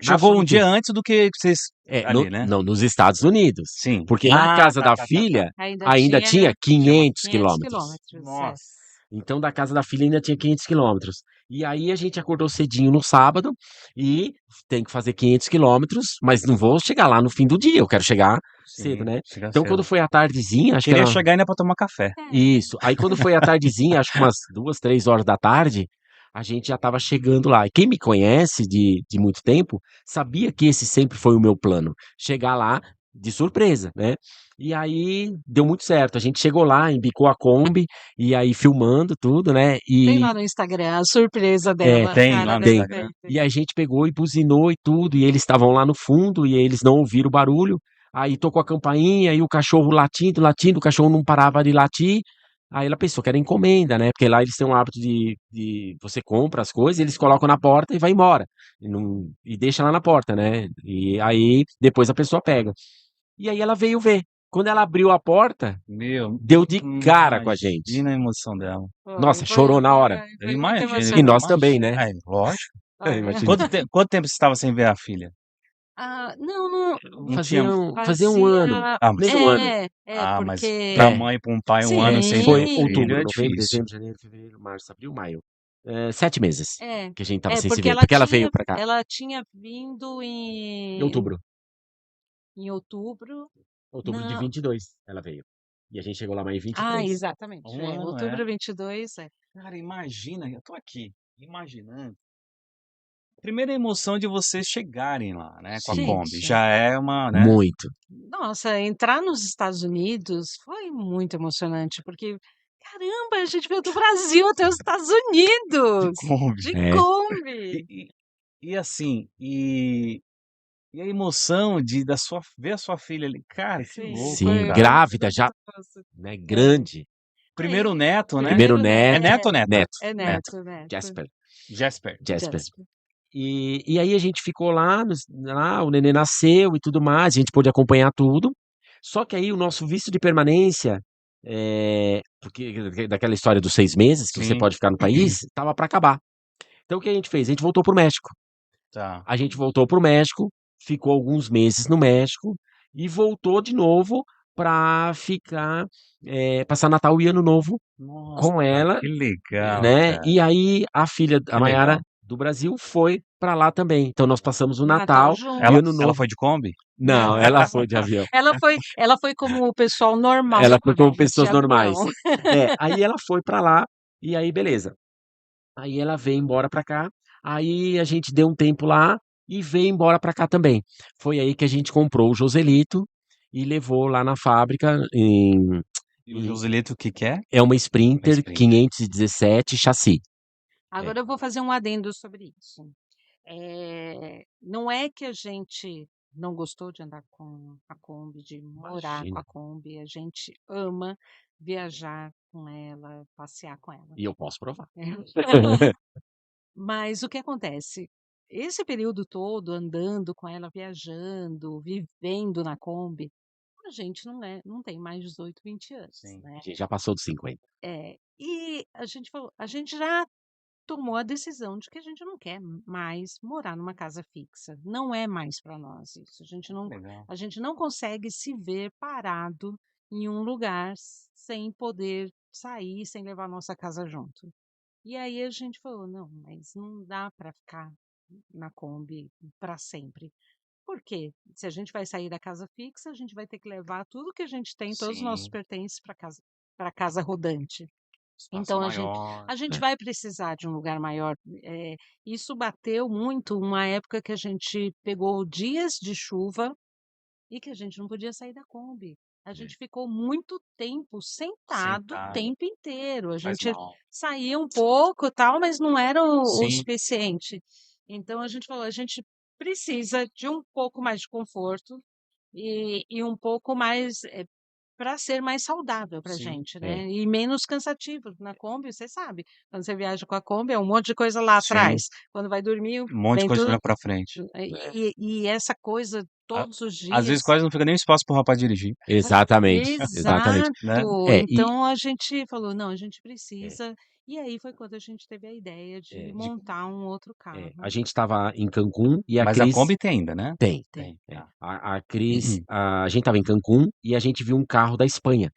Chegou um
família.
dia antes do que vocês ali, né?
Não, nos Estados Unidos.
Sim.
Porque na casa da
tá.
filha
Ainda
ainda tinha 500
500
quilômetros.
quilômetros. É.
Nossa.
Então, da casa da filha ainda tinha 500 quilômetros. E aí a gente acordou cedinho no sábado e tem que fazer 500 quilômetros, mas não vou chegar lá no fim do dia, eu quero chegar cedo,
Sim,
né?
chega
Então,
cedo.
quando foi à tardezinha, acho que
Queria
era...
chegar ainda pra tomar café.
Isso. Aí quando foi à tardezinha, acho que umas 2, 3 horas da tarde, a gente já estava chegando lá. E quem me conhece de muito tempo, sabia que esse sempre foi o meu plano. Chegar lá de surpresa, né? E aí deu muito certo. A gente chegou lá, embicou a Kombi, e aí filmando tudo, né?
Tem
E
lá no Instagram a surpresa dela.
tem
cara
lá no
da
tem.
Instagram.
frente.
E a gente pegou e buzinou e tudo, e eles estavam lá no fundo, e eles não ouviram o barulho. Aí tocou a campainha, e o cachorro latindo, o cachorro não parava de latir. Aí ela pensou que era encomenda, né? Porque lá eles têm um hábito de você compra as coisas, eles colocam na porta e vai embora. E deixa lá na porta, né? E aí depois a pessoa pega. E aí ela veio ver. Quando ela abriu a porta,
Meu,
deu de cara com a gente.
imagina a emoção dela.
Nossa, chorou na hora.
Eu
muito
imagino.
emocionante.
E nós também, né?
É, lógico.
Olha.
Imagina.
Quanto tempo você estava sem ver a filha?
Não.
Não tinha...
Fazia um ano.
Ah, mas...
Nem um ano.
mas
porque...
pra mãe e pra um pai, um ano sem ver
Foi
um filho
outubro,
é
novembro,
difícil.
dezembro, janeiro, fevereiro, março, abril, maio. 7 meses que a gente tava sem se
porque
ver. Porque ela veio pra cá.
ela tinha vindo
Em outubro.
Em outubro.
Outubro de
Não.
22 ela veio. E a gente chegou lá mais em 23.
Ah, exatamente.
Um ano,
Outubro 22,
Cara, imagina, eu tô aqui, imaginando. Primeira emoção de vocês chegarem lá, né, com a
Sim.
Kombi.
Gente.
Já é uma, né?
Muito.
Nossa, entrar nos Estados Unidos foi muito emocionante, porque, caramba, a gente veio do Brasil até os Estados Unidos!
Kombi.
De
É.
Kombi!
E assim, e a emoção de ver a sua filha ali. Cara, que
Sim,
louco,
Sim,
cara.
grávida já,
Nossa,
né? Grande.
Primeiro neto, né?
Primeiro
É
neto.
neto ou neta?
Neto.
É neto, né?
Jasper.
Jasper.
Jasper. E aí a gente ficou lá, o neném nasceu e tudo mais, a gente pôde acompanhar tudo. Só que aí o nosso visto de permanência, porque daquela história dos 6 meses que você
Sim.
pode ficar no país, tava para acabar. Então o que a gente fez? A gente voltou pro México.
Tá.
A gente voltou pro México, ficou alguns meses no México e voltou de novo pra ficar, passar Natal e Ano Novo
Nossa,
com ela,
que legal,
né?
cara.
E aí a filha, a
Que
Maiara
legal.
do Brasil, foi pra lá também. Então nós passamos o
Natal
Natal
junto.
e
Ela,
Ano
ela
Novo.
foi de Kombi?
Não,
Não.
ela foi de avião.
Ela foi como o pessoal normal
Ela foi como
vai, de
pessoas normais.
avião.
Aí ela foi pra lá e aí beleza. Aí ela veio embora pra cá, aí a gente deu um tempo lá e veio embora pra cá também. Foi aí que a gente comprou o Joselito e levou lá na fábrica
E o Joselito, o que que é?
é uma
Uma
Sprinter
Sprinter.
517 chassi.
Agora eu vou fazer um adendo sobre isso. Não é que a gente não gostou de andar com a Kombi, de morar com
Imagina.
a Kombi, a gente ama viajar com ela, passear com ela.
E eu posso provar.
Mas o que acontece? Esse período todo andando com ela, viajando, vivendo na Kombi, a gente não tem mais 18, 20 anos,
Sim.
né?
A gente já passou dos 50.
E a gente falou, a gente já tomou a decisão de que a gente não quer mais morar numa casa fixa. Não é mais para nós isso.
Legal.
A gente não consegue se ver parado em um lugar sem poder sair, sem levar a nossa casa junto. E aí a gente falou, não, mas não dá para ficar na Kombi para sempre. Por quê? Se a gente vai sair da casa fixa, a gente vai ter que levar tudo que a gente tem, todos os nossos
Sim.
pertences para casa rodante.
Espaço
Então
maior.
a gente
É.
vai precisar de um lugar maior. Isso bateu muito uma época que a gente pegou dias de chuva e que a gente não podia sair da Kombi. A gente ficou muito tempo sentado o
Sentado.
tempo inteiro. A
Faz
gente
mal.
saía um pouco, tal, mas não era o
Sim.
suficiente. Então a gente falou, a gente precisa de um pouco mais de conforto e um pouco mais para ser mais saudável para a
Sim.
gente,
É.
né? E menos cansativo. Na Kombi, você sabe, quando você viaja com a Kombi, é um monte de coisa lá
Sim.
atrás. Quando vai dormir,
Um monte de
vem
coisa
tudo.
olhando pra frente.
E essa coisa
A-
todos os
Às vezes
dias.
quase não fica nem espaço pro rapaz dirigir,
Exatamente, exatamente.
né?
Exato.
E
Então a gente falou, não, a gente
é,
precisa. E aí foi quando a gente teve a ideia de
de
montar um outro
a
carro.
gente estava em Cancún e a
Mas a
Cris
Kombi tem ainda, né?
tem.
Tem.
Tá.
A Cris, a gente estava em Cancún e a gente viu um carro da Espanha.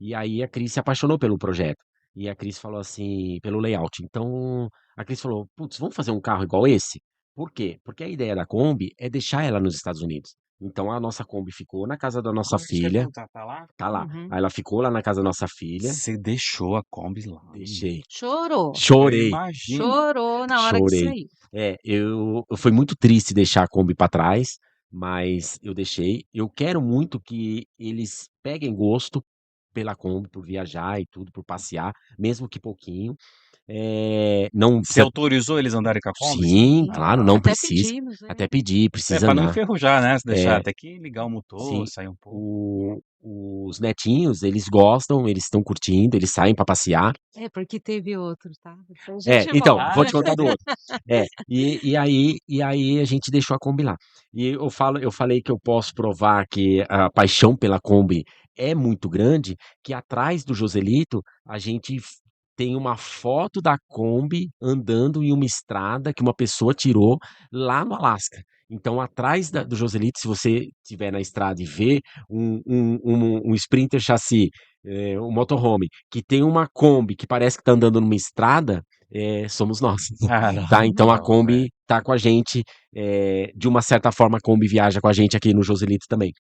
E aí a Cris se apaixonou pelo projeto. E a Cris falou assim, pelo layout. Então a Cris falou: putz, vamos fazer um carro igual esse? Por quê? Porque a ideia da Kombi é deixar ela nos Estados Unidos. Então a nossa Kombi ficou na casa da nossa filha.
Tá lá?
Tá lá.
Uhum.
Aí ela ficou lá na casa da nossa filha.
Você deixou a Kombi lá.
Deixei.
Chorou.
Eu
Chorei.
imagino.
Chorou na hora que
Chorei.
saiu.
Eu foi muito triste deixar a Kombi pra trás, mas eu deixei. Eu quero muito que eles peguem gosto pela Kombi, por viajar e tudo, por passear, mesmo que pouquinho. Não
Você
precisa.
autorizou eles a andarem com a Kombi?
Sim, claro, não
Até
precisa.
pedimos, né?
Até pedir, precisa
Pra não
andar.
enferrujar, né? Se deixar
É,
até que ligar o motor,
sim.
sair um pouco.
Os netinhos, eles gostam, eles estão curtindo, eles saem pra passear.
Porque teve outro, tá? Depois a gente
Então,
volta.
vou te contar do outro. E aí a gente deixou a Kombi lá. E eu falei que eu posso provar que a paixão pela Kombi é muito grande, que atrás do Joselito a gente tem uma foto da Kombi andando em uma estrada que uma pessoa tirou lá no Alasca. Então, atrás do Joselito, se você estiver na estrada e ver um Sprinter chassi, um motorhome, que tem uma Kombi que parece que está andando numa estrada, somos nós. Tá? Então a Kombi tá com a gente, de uma certa forma a Kombi viaja com a gente aqui no Joselito também.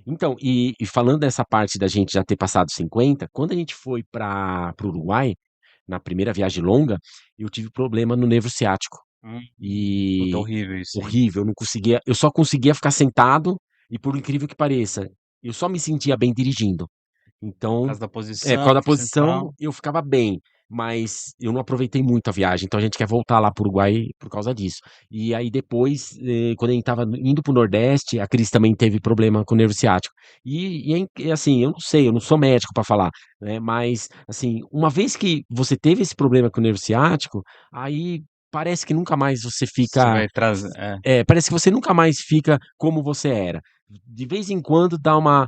Então, e falando dessa parte da gente já ter passado 50, quando a gente foi para o Uruguai, na primeira viagem longa, eu tive problema no nervo ciático.
Puta,
E
horrível isso. Hein?
horrível, eu só conseguia ficar sentado e por incrível que pareça, eu só me sentia bem dirigindo.
Por
Então,
causa da
por
posição.
causa da posição,
central.
eu ficava bem, mas eu não aproveitei muito a viagem, então a gente quer voltar lá pro Uruguai por causa disso. E aí depois, quando a gente estava indo pro Nordeste, a Cris também teve problema com o nervo ciático. Assim, eu não sei, eu não sou médico para falar, né? Mas, assim, uma vez que você teve esse problema com o nervo ciático, aí parece que nunca mais você
Você
fica.
vai trazer.
Parece que você nunca mais fica como você era. De vez em quando dá uma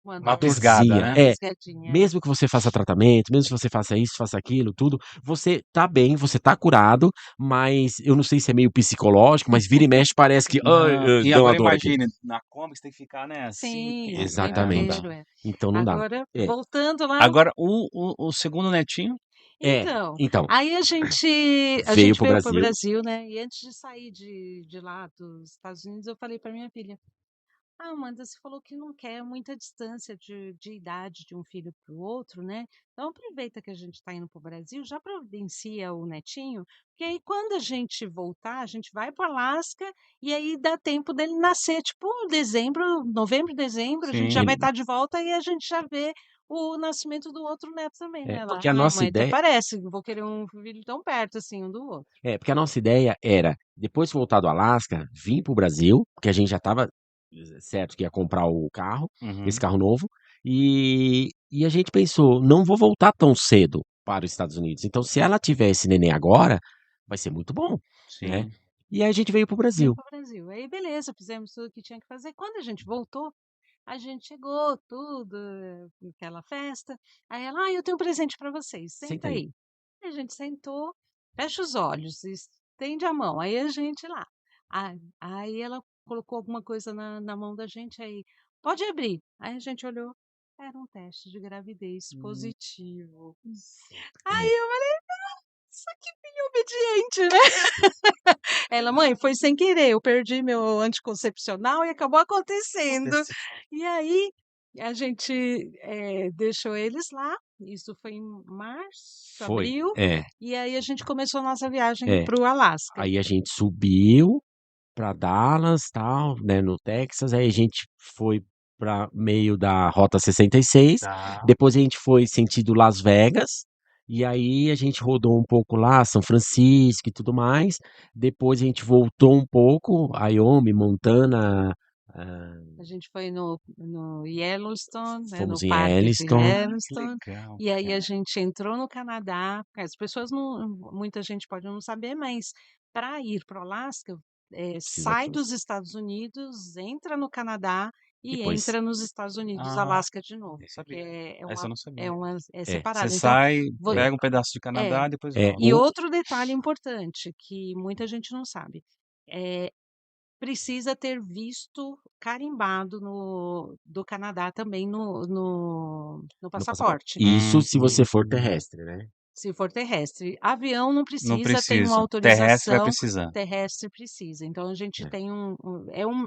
Uma
Uma
fisgada,
Dozia.
né?
fisgadinha.
Mesmo que você faça tratamento, mesmo que você faça isso, faça aquilo, tudo, você tá bem, você tá curado, mas eu não sei se é meio psicológico, mas vira e mexe parece que, ai,
Não. E
dá uma
agora
dor aqui.
imagine, na Kombi você tem que ficar, né, assim o
Sim, o
tempo.
tempo
É, não dá.
Exatamente.
inteiro, é.
Então não dá.
Agora,
É,
voltando lá.
Agora, o segundo netinho,
Então,
então,
aí a
veio
gente
pro
veio para o
Brasil,
Brasil, né? E antes de sair de lá dos Estados Unidos, eu falei para minha filha: Ah, Amanda, você falou que não quer muita distância de idade de um filho para o outro, né? Então aproveita que a gente está indo para o Brasil, já providencia o netinho, porque aí quando a gente voltar, a gente vai para o Alasca e aí dá tempo dele nascer, tipo dezembro, novembro, dezembro, a gente já vai
sim.
estar de volta e a gente já vê o nascimento do outro neto também, né? Ela,
porque a
ai,
nossa
mãe, até
ideia,
parece, vou querer um filho tão perto assim um do outro.
porque a nossa ideia era, depois de voltar do Alasca, vir pro Brasil, porque a gente já tava certo que ia comprar o carro, esse
Uhum.
carro novo, e a gente pensou, não vou voltar tão cedo para os Estados Unidos. Então, se ela tiver esse neném agora, vai ser muito bom, né?
Sim.
E aí a gente veio pro
Veio
Brasil.
para o Brasil. Aí beleza, fizemos tudo o que tinha que fazer. Quando a gente voltou, a gente chegou, tudo, aquela festa. Aí ela, eu tenho um presente para vocês,
Senta
senta
aí.
aí. Aí a gente sentou, fecha os olhos, estende a mão. Aí a gente lá. Aí ela colocou alguma coisa na mão da gente, aí, pode abrir. Aí a gente olhou, era um teste de gravidez
Hum.
positivo. Aí
É,
eu falei, nossa, que filho obediente, né? Ela, mãe, foi sem querer, eu perdi meu anticoncepcional e acabou acontecendo.
Aconteceu.
E aí a gente deixou eles lá, isso foi em março,
foi.
abril, e aí a gente começou a nossa viagem
É.
para o Alasca.
Aí a gente subiu para Dallas, tal, né, no Texas. Aí a gente foi para meio da Rota 66.
Tá.
Depois a gente foi sentido Las Vegas. E aí a gente rodou um pouco lá, São Francisco e tudo mais. Depois a gente voltou um pouco, Wyoming, Montana, ah,
A gente foi no Yellowstone, né, no
fomos em
Parque de
Yellowstone.
Ah, que
Yellowstone,
legal,
e aí a
cara.
gente entrou no Canadá. As pessoas não, muita gente pode não saber, mas para ir para o Alasca,
Precisa
sai dos Estados Unidos, entra no Canadá e
depois.
entra nos Estados Unidos,
Ah,
Alasca de novo,
nem
porque
sabia. Essa eu não sabia.
é
É,
Você
separado. Então,
sai,
vo-
é,
pega um pedaço de
é.
Canadá, depois
é,
volta.
E outro detalhe importante que muita gente não sabe. é, Precisa ter visto carimbado do Canadá também no
no passaporte.
passaporte,
Isso se você for
Hum.
terrestre, né?
se for terrestre. Avião não
Não
precisa, tem uma
precisa. Terrestre vai
autorização,
precisar.
terrestre precisa. Então a gente
É.
tem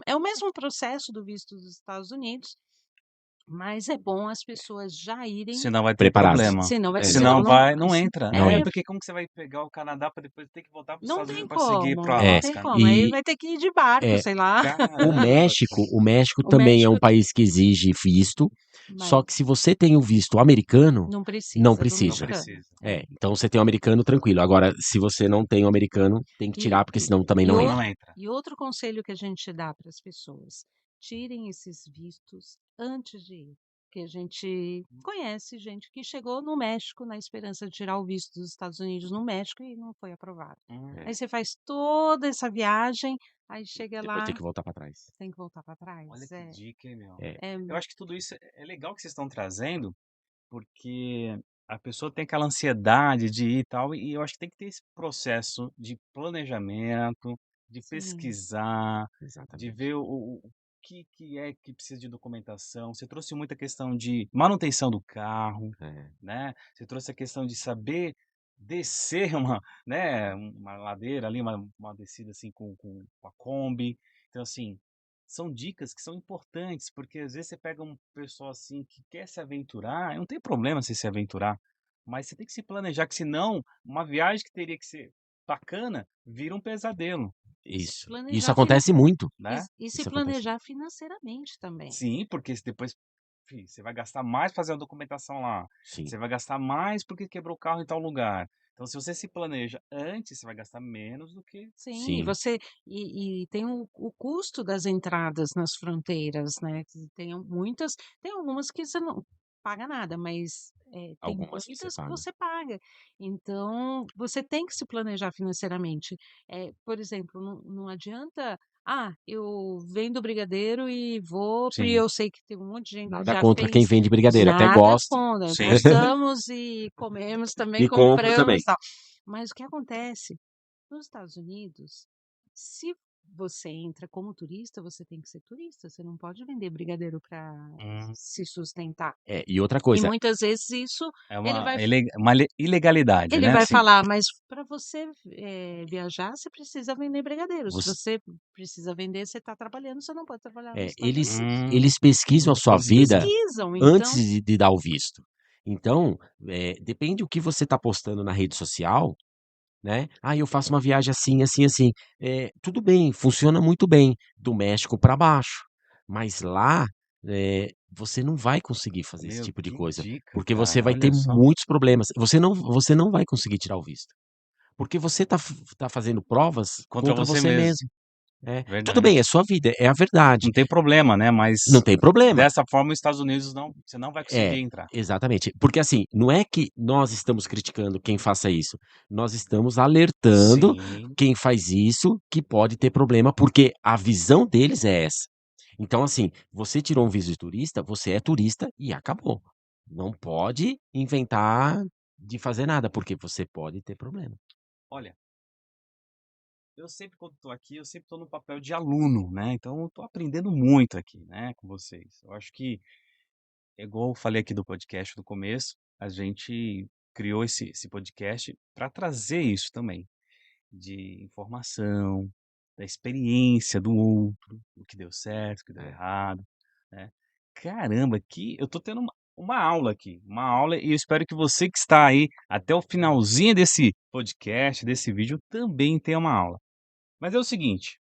é o mesmo processo do visto dos Estados Unidos, mas é bom as pessoas já irem,
Senão vai ter
Preparados.
problema.
senão,
É,
senão
Senão
não,
vai, não entra.
não
É,
entra.
porque como que você vai pegar o Canadá para depois ter que voltar para os
não
Estados
tem
Unidos para seguir
como,
para o
não tem
Alasca, né?
como. Aí
E
vai ter que ir de barco,
é,
sei lá.
Caramba,
O México
O
também é um
México,
país que exige visto, só
mas
que se você tem o visto americano,
não
não
precisa do
não
precisa.
mexicano.
precisa.
É.
Então você tem o americano tranquilo. Agora, se você não tem o americano, tem que
E,
tirar, porque
e,
senão também
e,
não
Senão
entra.
não
outro,
entra.
e outro conselho que a gente dá para as pessoas: tirem esses vistos antes de ir. Porque a gente conhece gente que chegou no México na esperança de tirar o visto dos Estados Unidos no México e não foi aprovado.
É,
Aí
Hum,
você faz toda essa viagem, aí chega
depois tem
lá,
que voltar para trás.
tem que voltar para trás.
olha que dica, hein, meu?
É,
É,
Eu acho que tudo isso é legal que vocês estão trazendo, porque a pessoa tem aquela ansiedade de ir e tal, e eu acho que tem que ter esse processo de planejamento, de
sim,
pesquisar, de
exatamente.
ver o que é que precisa de documentação. Você trouxe muita questão de manutenção do carro,
É,
né? Você trouxe a questão de saber descer uma, né, uma ladeira ali, uma descida assim com a Kombi. Então, assim, são dicas que são importantes, porque às vezes você pega um pessoal assim que quer se aventurar, não tem problema você se aventurar, mas você tem que se planejar, que senão uma viagem que teria que ser bacana vira um pesadelo,
isso. Isso
planejar
acontece muito.
né?
e se
Isso acontece.
planejar financeiramente também.
Sim, porque se depois, fi, você vai gastar mais pra fazer a documentação lá,
Sim,
você vai gastar mais porque quebrou o carro em tal lugar. Então, se você se planeja antes, você vai gastar menos do que.
Sim,
sim,
e tem o custo das entradas nas fronteiras, né? Que tem algumas que você não paga nada, mas tem
algumas que você
muitas que
paga.
você paga. Então, você tem que se planejar financeiramente. Por exemplo, não adianta. Eu vendo brigadeiro e vou, porque
Sim,
eu sei que tem um monte de gente que
Nada
já
contra quem
fez.
vende brigadeiro, até
Nada
gosto.
contra,
sim.
gostamos e comemos também,
E compro também.
compramos, tal. Mas o que acontece? Nos Estados Unidos, se você entra como turista, você tem que ser turista, você não pode vender brigadeiro para
Hum,
se sustentar.
É, e outra
E
coisa,
muitas vezes isso
é
ele
uma,
vai
ilegalidade,
ele
né?
vai
Assim,
falar, mas para você, viajar, você precisa vender brigadeiro. Se
você,
você precisa vender, você está trabalhando, você não pode trabalhar nos Estados
eles,
Unidos.
eles pesquisam a sua
eles
vida
pesquisam.
Pesquisam,
antes
então
de dar o visto. Então, depende do que você está postando na rede social, né? Eu faço uma viagem assim, assim, assim. Tudo bem, funciona muito bem, do México para baixo. Mas lá, você não vai conseguir fazer esse
Meu,
tipo de
que
coisa,
dica,
porque você
cara.
vai ter
Olha só.
muitos problemas. Você não vai conseguir tirar o visto, porque você tá fazendo provas
Contra
contra
você
você
mesmo.
mesmo. Tudo bem,
Verdade.
é sua vida, é a verdade.
Não tem problema, né?
Não
Mas
tem problema.
dessa forma, os Estados Unidos não, você não vai conseguir
É,
entrar.
exatamente. Porque assim, não é que nós estamos criticando quem faça isso, nós estamos alertando
Sim,
quem faz isso que pode ter problema, porque a visão deles é essa. Então, assim, você tirou um visto de turista, você é turista e acabou. Não pode inventar de fazer nada, porque você pode ter problema.
olha, eu sempre quando estou aqui, eu sempre estou no papel de aluno, né? Então, eu estou aprendendo muito aqui, né, com vocês. Eu acho que, é igual eu falei aqui do podcast no começo, a gente criou esse podcast para trazer isso também, de informação, da experiência do outro, o que deu certo, o que deu
É.
errado, né? Caramba, que eu tô tendo uma aula aqui, uma aula, e eu espero que você que está aí até o finalzinho desse podcast, desse vídeo, também tenha uma aula. Mas é o seguinte,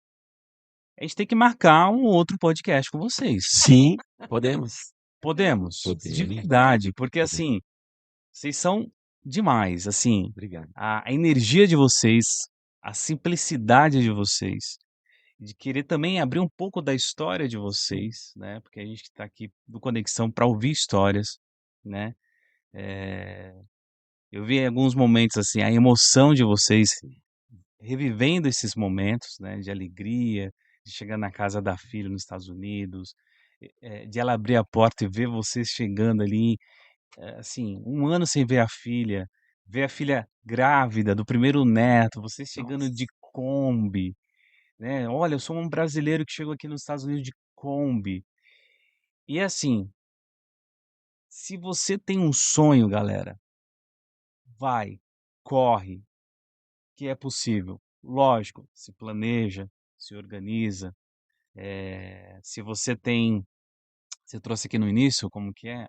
a gente tem que marcar um outro podcast com vocês.
Sim, podemos.
Podemos? De
Podemos.
verdade, porque
Podemos.
assim, vocês são demais, assim,
Obrigado.
a energia de vocês, a simplicidade de vocês, de querer também abrir um pouco da história de vocês, né, porque a gente está aqui do Conexão para ouvir histórias, né. Eh, eu vi em alguns momentos, assim, a emoção de vocês revivendo esses momentos, né, de alegria, de chegar na casa da filha nos Estados Unidos, de ela abrir a porta e ver vocês chegando ali, assim, 1 ano sem ver a filha grávida do primeiro neto, vocês chegando de
Nossa.
Kombi, né, "Olha, eu sou um brasileiro que chegou aqui nos Estados Unidos de Kombi". E assim, se você tem um sonho, galera, vai, corre, que é possível. Lógico, se planeja, se organiza, se você tem você trouxe aqui no início, como que é?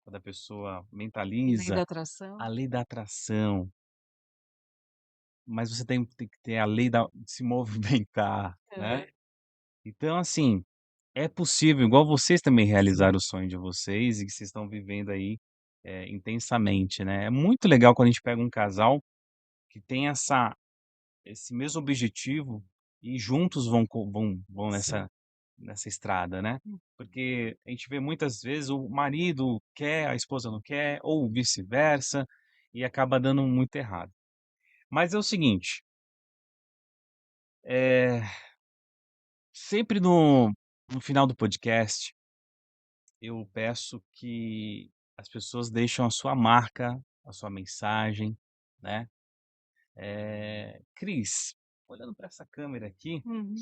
Quando a pessoa
lei da
mentaliza, a
atração.
lei da atração, mas você tem que ter a lei da de se movimentar, né.
Aham.
Então assim, é possível, igual vocês também
Sim.
realizaram o sonho de vocês e que vocês estão vivendo aí, intensamente, né. É muito legal quando a gente pega um casal que tem esse mesmo objetivo e juntos vão
Sim.
nessa estrada, né.
Hum.
Porque a gente vê muitas vezes o marido quer, a esposa não quer, ou vice-versa, e acaba dando muito errado. Mas é o seguinte, eh, sempre no final do podcast eu peço que as pessoas deixam a sua marca, a sua mensagem, né. Cris, olhando para essa câmera aqui,
Uhum.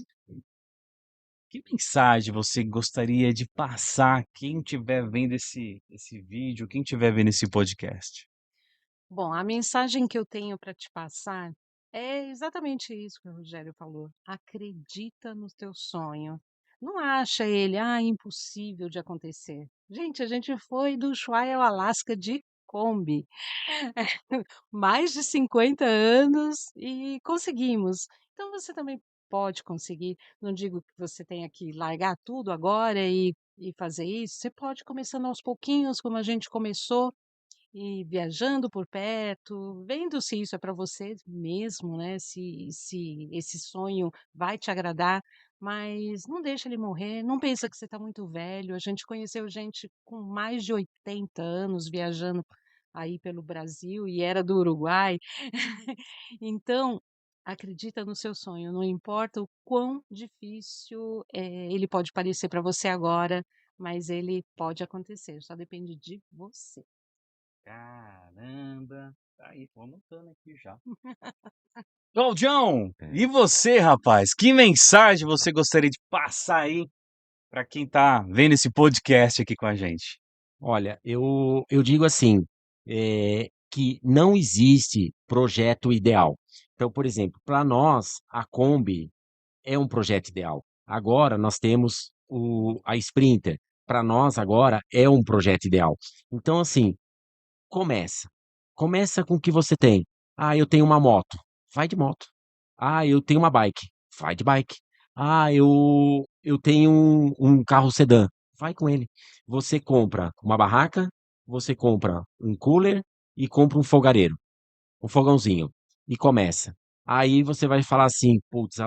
que mensagem você gostaria de passar a quem estiver vendo esse vídeo, quem estiver vendo esse podcast?
Bom, a mensagem que eu tenho para te passar é exatamente isso que o Rogério falou. Acredita no teu sonho. Não acha ele, impossível de acontecer. Gente, a gente foi do Ushuaia ao Alasca de Kombi. Mais de 50 anos e conseguimos. Então você também pode conseguir. Não digo que você tenha que largar tudo agora e fazer isso. Você pode começando aos pouquinhos, como a gente começou, e viajando por perto, vendo se isso é para você mesmo, né, se esse sonho vai te agradar, mas não deixa ele morrer, não pensa que você está muito velho, a gente conheceu gente com mais de 80 anos viajando aí pelo Brasil e era do Uruguai. Então, Acredita no seu sonho, não importa o quão difícil, ele pode parecer para você agora, mas ele pode acontecer, só depende de você.
Caramba. Tá aí, tô anotando aqui já. Claudião,
É.
e você, rapaz? Que mensagem você gostaria de passar aí para quem tá vendo esse podcast aqui com a gente?
Olha, eu digo assim, que não existe projeto ideal. Então, por exemplo, para nós, a Kombi é um projeto ideal. Agora nós temos a Sprinter, para nós agora é um projeto ideal. Então, assim, começa. Começa com o que você tem. Ah, eu tenho uma moto, vai de moto. Ah, eu tenho uma bike, vai de bike. Ah, eu tenho um carro sedã, vai com ele. Você compra uma barraca, você compra um cooler e compra um fogareiro, um fogãozinho, e começa. Aí você vai falar assim: "Putz,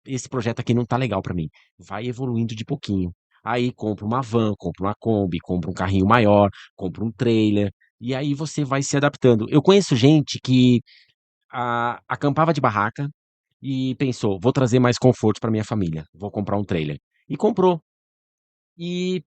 esse projeto aqui não tá legal pra mim". Vai evoluindo de pouquinho. Aí compra uma van, compra uma Kombi, compra um carrinho maior, compra um trailer, e aí você vai se adaptando. Eu conheço gente que acampava de barraca e pensou: "Vou trazer mais conforto pra minha família, vou comprar um trailer". E comprou. E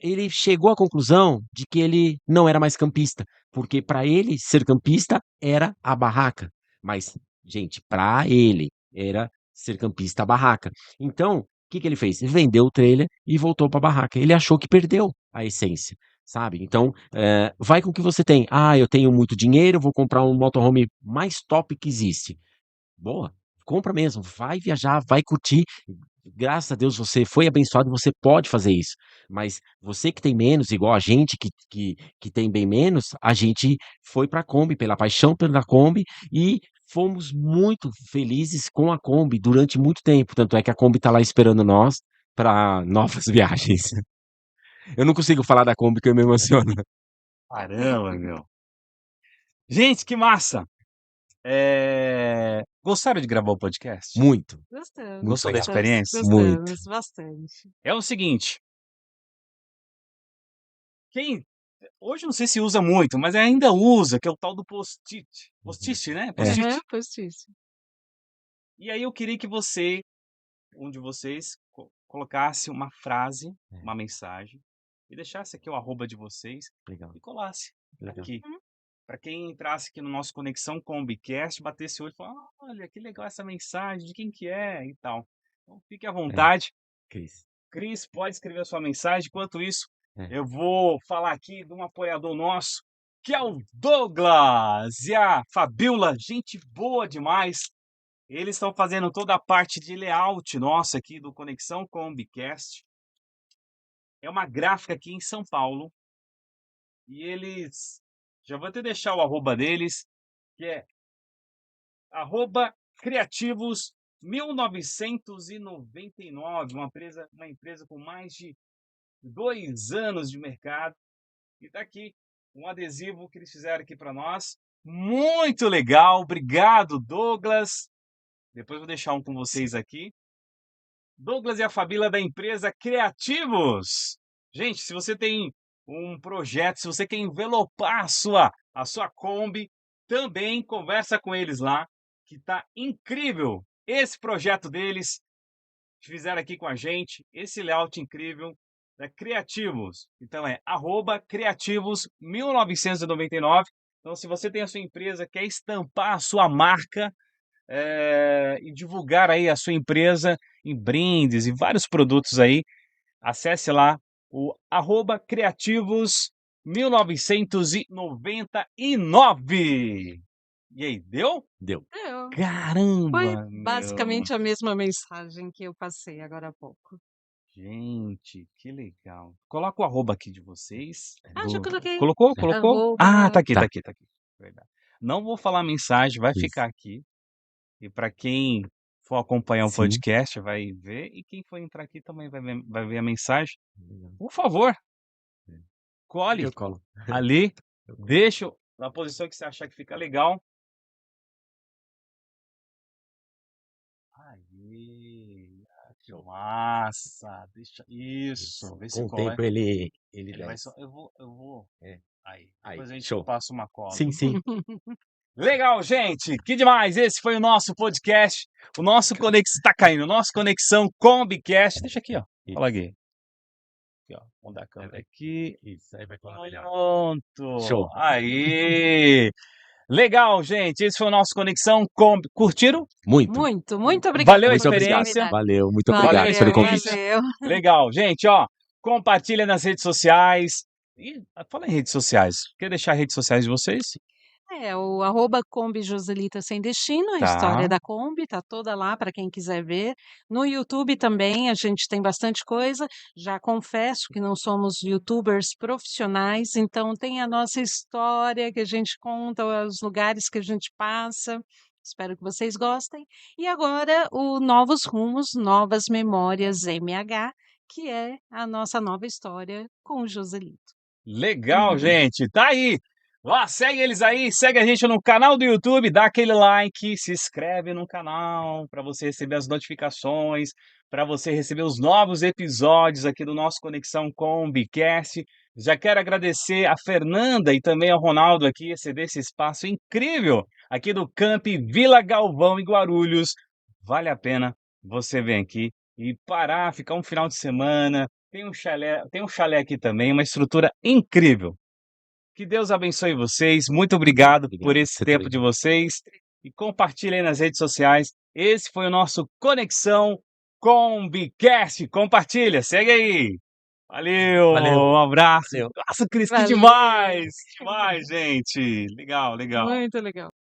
ele chegou à conclusão de que ele não era mais campista, porque para ele ser campista era a barraca. Mas, gente, para ele era ser campista a barraca. Então, o que que ele fez? Vendeu o trailer e voltou para a barraca. Ele achou que perdeu a essência, sabe? Então, vai com o que você tem. Ah, eu tenho muito dinheiro, vou comprar um motorhome mais top que existe. Boa, compra mesmo, vai viajar, vai curtir. Graças a Deus você foi abençoado, você pode fazer isso. Mas você que tem menos, igual a gente que tem bem menos, a gente foi para a Kombi pela paixão pela Kombi e fomos muito felizes com a Kombi durante muito tempo. Tanto é que a Kombi está lá esperando nós para novas viagens. Eu não consigo falar da Kombi que eu me emociono.
Caramba, meu. Gente, que massa! Gostaram de gravar o podcast?
Muito,
Gostamos,
muito
Gostou da
legal.
experiência?
Muito.
gostamos bastante.
É o seguinte, quem hoje não sei se usa muito, mas ainda usa, que é o tal do post-it. Post-it, né?
É.
Post-it.
Aham, postíssimo.
E aí eu queria que você, um de vocês, colocasse uma frase,
É.
uma mensagem, e deixasse aqui o arroba de vocês
Legal,
e colasse
legal.
aqui. Para quem entrasse aqui no nosso Conexão Combicast, batesse o olho e falar, olha, que legal essa mensagem, de quem que é e tal. Então fique à vontade.
Cris.
Cris, pode escrever a sua mensagem. Enquanto isso,
É.
eu vou falar aqui de um apoiador nosso, que é o Douglas e a Fabiola, gente boa demais. Eles estão fazendo toda a parte de layout nossa aqui do Conexão Combicast. É uma gráfica aqui em São Paulo. E eles... Já vou até deixar o arroba deles, que é arroba criativos 1999, uma empresa com mais de 2 anos de mercado. E tá aqui um adesivo que eles fizeram aqui para nós. Muito legal, obrigado, Douglas. Depois vou deixar um com vocês aqui. Douglas e a Fabíola da empresa Criativos. Gente, se você tem um projeto, se você quer envelopar a sua Kombi, também conversa com eles lá, que tá incrível. Esse projeto deles, fizeram aqui com a gente, esse layout incrível da Criativos. Então é @criativos 1999. Então se você tem a sua empresa, quer estampar a sua marca, e divulgar aí a sua empresa em brindes e vários produtos aí, acesse lá o @criativos 1999. E aí, deu?
Deu.
Foi
Caramba, meu.
basicamente a mesma mensagem que eu passei agora há pouco.
Gente, que legal. Coloca o arroba aqui de vocês.
Ah, já coloquei.
Colocou? Colocou? Ah, tá
Arroba
aqui, tá aqui, tá aqui. Verdade. Não vou falar a mensagem, vai
Isso.
ficar aqui. E para quem for acompanhar o
Sim.
podcast vai ver, e quem for entrar aqui também vai ver a mensagem.
Legal.
Por favor,
É.
colhe
Eu colo.
ali,
Eu colo.
deixa na posição que você achar que fica legal. Aí, que massa! Deixa isso, vê se
Com o
cola.
tempo ele
Ele vai
desce.
só, eu vou.
É.
Aí,
Aí,
depois a gente
show.
passa uma cola.
Sim, sim.
Legal, gente. Que demais. Esse foi o nosso podcast. O nosso Conexão tá caindo. O nosso Conexão Combicast. Deixa aqui, ó. Fala aqui. Aqui, ó. Vamos dar a câmera aqui.
Isso, aí vai falar melhor.
Pronto.
Show.
Aí. Legal, gente. Esse foi o nosso Conexão Combi. Curtiram?
Muito.
Muito obrigada
Valeu a
pela
experiência.
oportunidade.
Valeu, muito
Valeu,
obrigado pelo convite.
Valeu.
Legal, gente, ó. Compartilha nas redes sociais. E fala em redes sociais. Quer deixar as redes sociais de vocês?
O @Kombi Joselita Sem Destino, a
Tá.
história da Kombi, tá toda lá para quem quiser ver. No YouTube também a gente tem bastante coisa. Já confesso que não somos youtubers profissionais, então tem a nossa história que a gente conta, os lugares que a gente passa. Espero que vocês gostem. E agora o Novos Rumos, Novas Memórias MH, que é a nossa nova história com o Joselito.
Legal, gente. Tá aí. Ó, segue eles aí, segue a gente no canal do YouTube, dá aquele like, se inscreve no canal para você receber as notificações, para você receber os novos episódios aqui do nosso Conexão Combicast. Já quero agradecer a Fernanda e também ao Ronaldo aqui, ceder esse espaço incrível aqui do Camp Vila Galvão em Guarulhos. Vale a pena você vir aqui e parar, ficar um final de semana. Tem um chalé aqui também, uma estrutura incrível. Que Deus abençoe vocês. Muito obrigado por esse
Você
tempo
também.
de vocês. E compartilhem aí nas redes sociais. Esse foi o nosso Conexão Combicast. Compartilha, segue aí. Valeu,
Valeu.
um abraço.
Valeu.
Nossa, Cris, que
Valeu.
demais! Demais, gente. Legal, legal.
Muito legal.